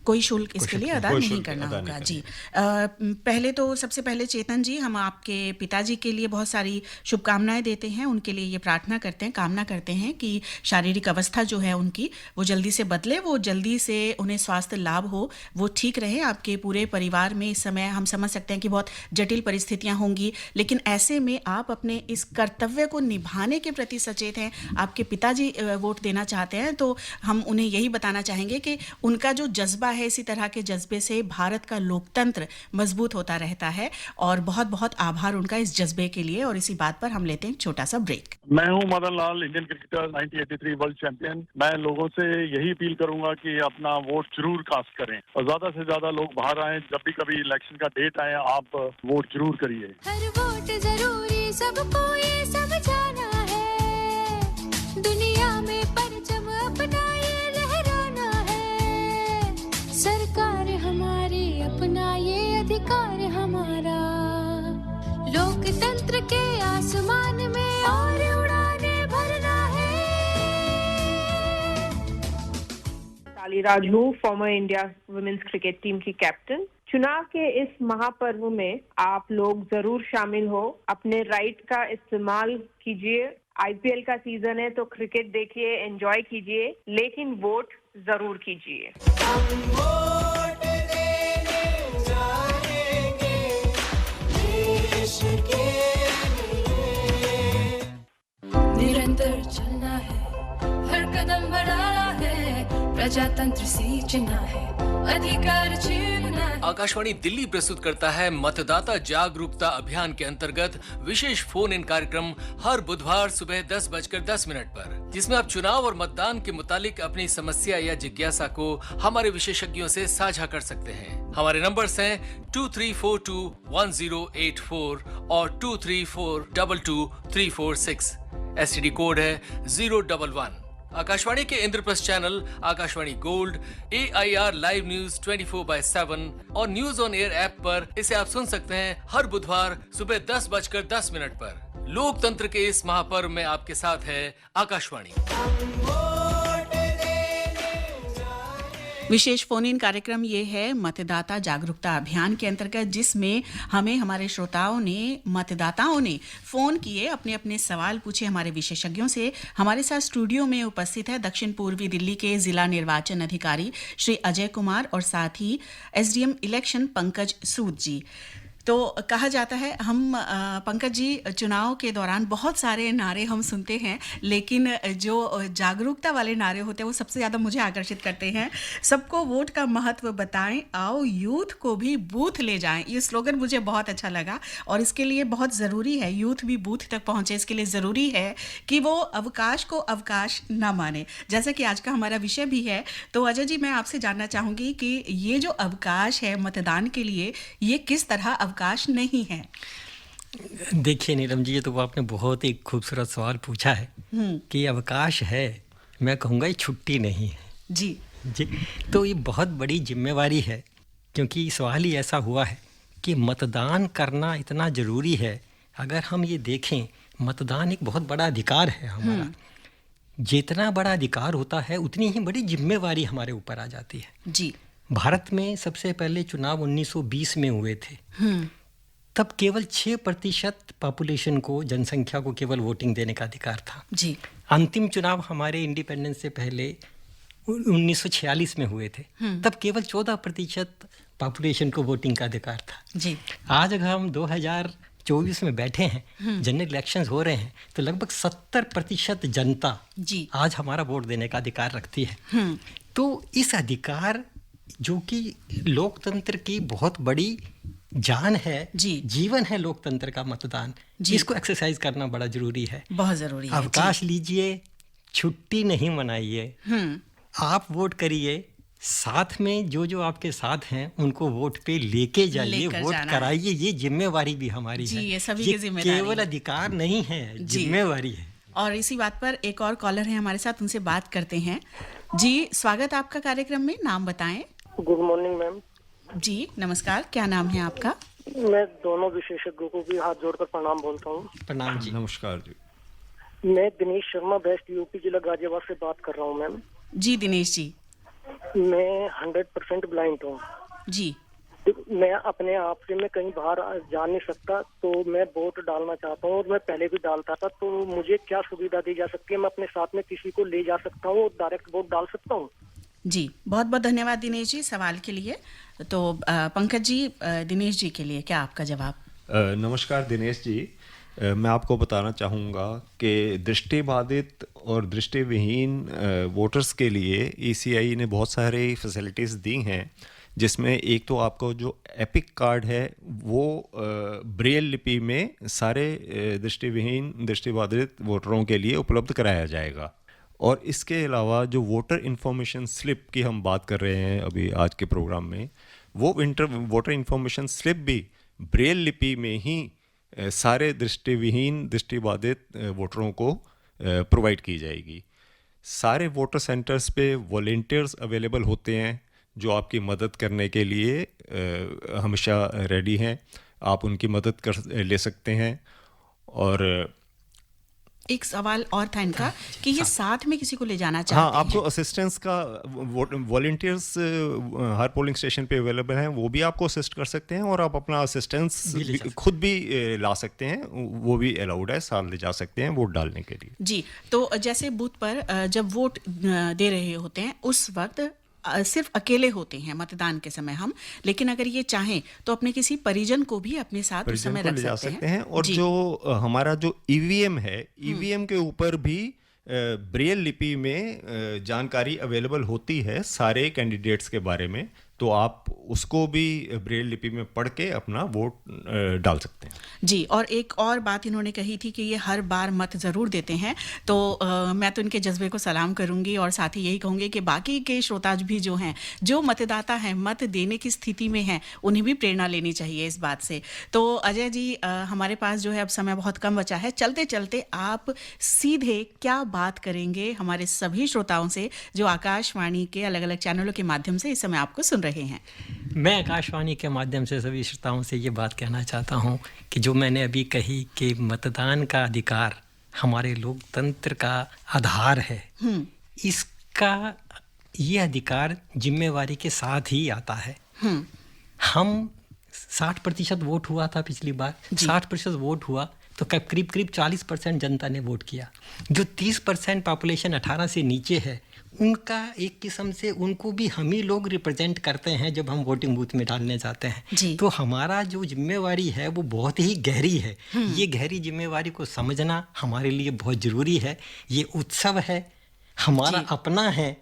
कोई शुल्क इसके लिए अदा नहीं करना होगा जी। पहले तो सबसे पहले चेतन जी, हम आपके पिताजी के लिए बहुत सारी शुभकामनाएं देते हैं, उनके लिए ये प्रार्थना करते हैं, कामना करते हैं कि शारीरिक अवस्था जो है उनकी वो जल्दी से बदले, वो जल्दी से उन्हें स्वास्थ्य लाभ हो, वो ठीक रहे। आपके पूरे परिवार में इस समय हम समझ सकते हैं कि बहुत जटिल परिस्थितियां होंगी, लेकिन ऐसे में आप अपने इस कर्तव्य को निभाने के प्रति सचेत हैं। आपके पिताजी वोट देना चाहते हैं, तो हम उन्हें यही बताना चाहेंगे कि उनका जो जज्बा है इसी तरह के जज्बे से भारत का लोकतंत्र मजबूत होता रहता है। और बहुत बहुत आभार उनका इस जज्बे के लिए। और इसी बात पर हम लेते हैं एक छोटा सा ब्रेक। मैं हूं Madan Lal, Indian cricketer, 1983 world champion. मैं लोगों से यही अपील करूंगा कि अपना वोट जरूर कास्ट करें और ज्यादा से ज्यादा लोग बाहर आए। जब भी कभी इलेक्शन का डेट आए, आप वोट जरूर करिए। हर वोट जरूरी, सबको ये समझाना है, दुनिया में परचम अपना ये लहराना है, सरकार हमारी अपना ये अधिकार हमारा, लोकतंत्र के आसमान में और उड़ाने भरना है। ताली Raju, former India women's cricket team की कैप्टन। चुनाव के इस महापर्व में आप लोग जरूर शामिल हो, अपने राइट का इस्तेमाल कीजिए। आईपीएल का सीजन है तो क्रिकेट देखिए, एंजॉय कीजिए, लेकिन वोट जरूर कीजिए। निरंतर चलना है, हर कदम बढ़ाना है, प्रजातंत्र सींचना है, अधिकार छीनना है। आकाशवाणी दिल्ली प्रस्तुत करता है मतदाता जागरूकता अभियान के अंतर्गत विशेष फोन इन कार्यक्रम हर बुधवार सुबह 10:10 पर, जिसमें आप चुनाव और मतदान के मुतालिक अपनी समस्या या जिज्ञासा को हमारे विशेषज्ञों से साझा कर सकते हैं। हमारे नंबर्स हैं 23421084 और 23422346। एसटीडी कोड है 011। आकाशवाणी के Indraprastha channel Akashvani gold, AIR live news 24/7 और न्यूज ऑन एयर ऐप पर इसे आप सुन सकते हैं हर बुधवार सुबह 10:10 पर। लोकतंत्र के इस महापर्व में आपके साथ है आकाशवाणी। विशेष फोन इन कार्यक्रम ये है मतदाता जागरूकता अभियान के अंतर्गत, जिसमें हमें हमारे मतदाताओं ने फोन किए, अपने अपने सवाल पूछे हमारे विशेषज्ञों से। हमारे साथ स्टूडियो में उपस्थित है दक्षिण पूर्वी दिल्ली के जिला निर्वाचन अधिकारी श्री अजय कुमार और साथ ही SDM इलेक्शन पंकज सूद जी। तो कहा जाता है, हम पंकज जी, चुनाव के दौरान बहुत सारे नारे हम सुनते हैं, लेकिन जो जागरूकता वाले नारे होते हैं वो सबसे ज़्यादा मुझे आकर्षित करते हैं। सबको वोट का महत्व बताएं, आओ यूथ को भी बूथ ले जाएं। ये स्लोगन मुझे बहुत अच्छा लगा और इसके लिए बहुत ज़रूरी है यूथ भी बूथ तक पहुँचे। इसके लिए ज़रूरी है कि वो अवकाश को अवकाश ना माने, जैसा कि आज का हमारा विषय भी है। तो अजय जी, मैं आपसे जानना चाहूँगी कि ये जो अवकाश है मतदान के लिए, ये किस तरह अवकाश नहीं है? देखिए नीलम जी, ये तो आपने बहुत ही खूबसूरत सवाल पूछा है कि अवकाश है, मैं कहूँगा ये छुट्टी नहीं है। जी जी, तो ये बहुत बड़ी जिम्मेवारी है, क्योंकि सवाल ही ऐसा हुआ है कि मतदान करना इतना ज़रूरी है। अगर हम ये देखें, मतदान एक बहुत बड़ा अधिकार है हमारा। जितना बड़ा अधिकार होता है उतनी ही बड़ी जिम्मेवारी हमारे ऊपर आ जाती है। जी, भारत में सबसे पहले चुनाव 1920 में हुए थे। तब केवल 6% पॉपुलेशन को, जनसंख्या को केवल वोटिंग देने का अधिकार था। जी। अंतिम चुनाव हमारे इंडिपेंडेंस से पहले 1946 में हुए थे। तब केवल 14% पॉपुलेशन को वोटिंग का अधिकार था। जी। आज अगर हम 2024 में बैठे हैं, जनरल इलेक्शंस हो रहे हैं, तो लगभग 70% जनता जी आज हमारा वोट देने का अधिकार रखती है। तो इस अधिकार, जो कि लोकतंत्र की बहुत बड़ी जान है, जीवन है लोकतंत्र का मतदान, इसको एक्सरसाइज करना बड़ा जरूरी है, बहुत जरूरी है। अवकाश लीजिए, छुट्टी नहीं मनाइए, आप वोट करिए, साथ में जो आपके साथ हैं उनको वोट पे लेके जाइए, वोट कराइए। ये जिम्मेवारी भी हमारी है, ये सभी की जिम्मेदारी, केवल अधिकार नहीं है, जिम्मेवारी है। और इसी बात पर एक और कॉलर है हमारे साथ, उनसे बात करते हैं। जी, स्वागत आपका कार्यक्रम में, नाम बताएं। Good morning ma'am. जी नमस्कार, क्या नाम है आपका? मैं दोनों विशेषज्ञों को भी हाथ जोड़कर प्रणाम बोलता हूँ। प्रणाम जी। नमस्कार जी। मैं दिनेश शर्मा, बेस्ट यूपी जिला गाजियाबाद से बात कर रहा हूँ मैम। जी दिनेश जी। मैं 100% ब्लाइंड हूँ जी। मैं अपने आप से मैं कहीं बाहर जा नहीं सकता, तो मैं वोट डालना चाहता हूँ और मैं पहले भी डालता था। तो मुझे क्या सुविधा दी जा सकती है? मैं अपने साथ में किसी को ले जा सकता हूँ और डायरेक्ट वोट डाल सकता हूँ? जी, बहुत बहुत धन्यवाद दिनेश जी सवाल के लिए। तो पंकज जी, दिनेश जी के लिए क्या आपका जवाब? नमस्कार दिनेश जी। मैं आपको बताना चाहूँगा कि दृष्टिबाधित और दृष्टिविहीन वोटर्स के लिए ECI ने बहुत सारी फैसिलिटीज़ दी हैं, जिसमें एक तो आपको जो एपिक कार्ड है वो ब्रेल लिपि में सारे दृष्टिविहीन दृष्टिबाधित वोटरों के लिए उपलब्ध कराया जाएगा। और इसके अलावा जो वोटर इन्फॉर्मेशन स्लिप की हम बात कर रहे हैं अभी आज के प्रोग्राम में, वो वोटर इन्फॉर्मेशन स्लिप भी ब्रेल लिपि में ही सारे दृष्टिविहीन दृष्टिबाधित वोटरों को प्रोवाइड की जाएगी। सारे वोटर सेंटर्स पे वॉलंटियर्स अवेलेबल होते हैं जो आपकी मदद करने के लिए हमेशा रेडी हैं। आप उनकी मदद ले सकते हैं। और एक सवाल और था इनका कि ये साथ में किसी को ले जाना चाहते हैं। हाँ, आपको असिस्टेंस का वॉलंटियर्स हर पोलिंग स्टेशन पे अवेलेबल हैं, वो भी आपको असिस्ट कर सकते हैं और आप अपना असिस्टेंस खुद भी ला सकते हैं, वो भी अलाउड है, साथ ले जा सकते हैं वोट डालने के लिए। जी, तो जैसे बूथ पर जब वोट दे रहे होते हैं उस वक्त सिर्फ अकेले होते हैं मतदान के समय हम, लेकिन अगर ये चाहें तो अपने किसी परिजन को भी अपने साथ उस समय रख सकते हैं। और जो हमारा जो EVM है, EVM के ऊपर भी ब्रेल लिपि में जानकारी अवेलेबल होती है सारे कैंडिडेट्स के बारे में, तो आप उसको भी ब्रेल लिपि में पढ़ के अपना वोट डाल सकते हैं। जी, और एक और बात इन्होंने कही थी कि ये हर बार मत ज़रूर देते हैं, तो मैं तो इनके जज्बे को सलाम करूंगी और साथ ही यही कहूंगी कि बाकी के श्रोता भी जो हैं, जो मतदाता हैं, मत देने की स्थिति में हैं, उन्हें भी प्रेरणा लेनी चाहिए इस बात से। तो अजय जी, हमारे पास जो है अब समय बहुत कम बचा है, चलते चलते आप सीधे क्या बात करेंगे हमारे सभी श्रोताओं से जो आकाशवाणी के अलग अलग चैनलों के माध्यम से इस समय आपको सुन रहे हैं? मैं आकाशवाणी के माध्यम से सभी श्रोताओं से ये बात कहना चाहता हूँ कि जो मैंने अभी कही कि मतदान का अधिकार हमारे लोकतंत्र का आधार है, इसका ये अधिकार जिम्मेवारी के साथ ही आता है। हम 60% वोट हुआ था पिछली बार, 60% वोट हुआ तो करीब 40% जनता ने वोट किया। जो 30% पॉपुलेशन 18 से नीचे है, उनका एक किस्म से उनको भी हम ही लोग रिप्रेजेंट करते हैं जब हम वोटिंग बूथ में डालने जाते हैं। तो हमारा जो जिम्मेवारी है वो बहुत ही गहरी है। ये गहरी जिम्मेवारी को समझना हमारे लिए बहुत ज़रूरी है। ये उत्सव है, हमारा अपना है,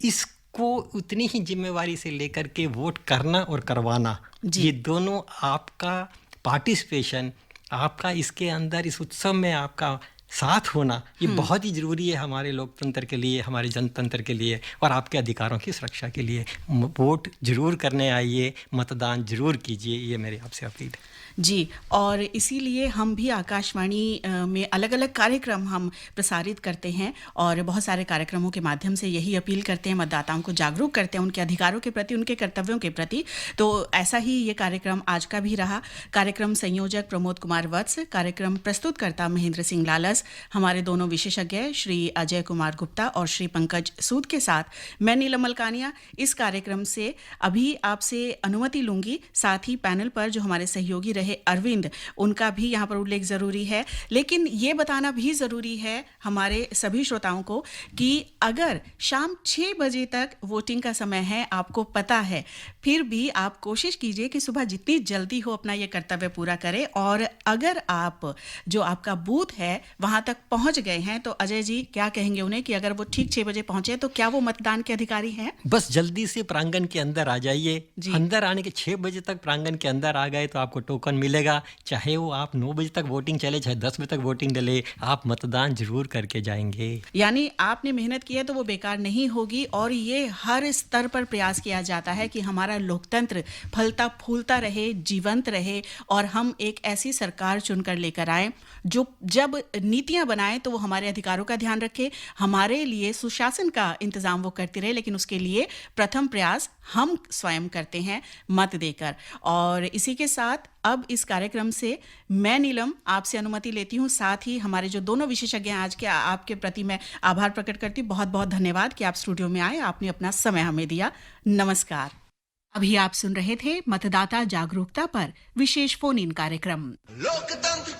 इसको उतनी ही जिम्मेवारी से लेकर के वोट करना और करवाना, ये दोनों आपका पार्टिसिपेशन, आपका इसके अंदर इस उत्सव में आपका साथ होना, ये बहुत ही ज़रूरी है हमारे लोकतंत्र के लिए, हमारे जनतंत्र के लिए और आपके अधिकारों की सुरक्षा के लिए। वोट जरूर करने आइए, मतदान जरूर कीजिए, ये मेरी आपसे अपील है। जी, और इसीलिए हम भी आकाशवाणी में अलग अलग कार्यक्रम हम प्रसारित करते हैं और बहुत सारे कार्यक्रमों के माध्यम से यही अपील करते हैं, मतदाताओं को जागरूक करते हैं उनके अधिकारों के प्रति, उनके कर्तव्यों के प्रति। तो ऐसा ही ये कार्यक्रम आज का भी रहा। कार्यक्रम संयोजक प्रमोद कुमार वत्स, कार्यक्रम प्रस्तुतकर्ता महेंद्र सिंह लालस, हमारे दोनों विशेषज्ञ श्री अजय कुमार गुप्ता और श्री पंकज सूद के साथ मैं नीलम मलकानिया इस कार्यक्रम से अभी आपसे अनुमति लूंगी। साथ ही पैनल पर जो हमारे सहयोगी रहे अरविंद, उनका भी यहाँ पर उल्लेख ज़रूरी है, लेकिन ये बताना भी ज़रूरी है हमारे सभी श्रोताओं को कि अगर शाम 6 बजे तक वोटिंग का समय है, आपको पता है, फिर भी आप कोशिश कीजिए कि सुबह जितनी जल्दी हो अपना ये कर्तव्य पूरा करें। और अगर आप जो आपका बूथ है वहाँ तक पहुँच गए हैं तो अजय जी क्या कहेंगे उन्हें कि अगर वो ठीक 6 बजे पहुँचे तो क्या वो मतदान के अधिकारी हैं? बस जल्दी से प्रांगण के अंदर आ जाइए। अंदर आने के 6 बजे तक प्रांगण के अंदर आ गए तो आपको टोकन मिलेगा। चाहे वो आप 9 बजे तक वोटिंग चले, चाहे 10 बजे तक वोटिंग डले, आप मतदान जरूर करके जाएंगे। यानी आपने मेहनत की है तो वो बेकार नहीं होगी। और ये हर स्तर पर प्रयास किया जाता है कि हमारा लोकतंत्र फलता फूलता रहे, जीवंत रहे और हम एक ऐसी सरकार चुनकर लेकर आए जो जब नीतियां बनाए तो वो हमारे अधिकारों का ध्यान रखे, हमारे लिए सुशासन का इंतजाम वो करती रहे, लेकिन उसके लिए प्रथम प्रयास हम स्वयं करते हैं मत देकर। और इसी के साथ अब इस कार्यक्रम से मैं नीलम आपसे अनुमति लेती हूँ। साथ ही हमारे जो दोनों विशेषज्ञ हैं आज के, आपके प्रति मैं आभार प्रकट करती हूँ। बहुत बहुत धन्यवाद कि आप स्टूडियो में आए, आपने अपना समय हमें दिया। नमस्कार। अभी आप सुन रहे थे मतदाता जागरूकता पर विशेष फोन इन कार्यक्रम। लोकतंत्र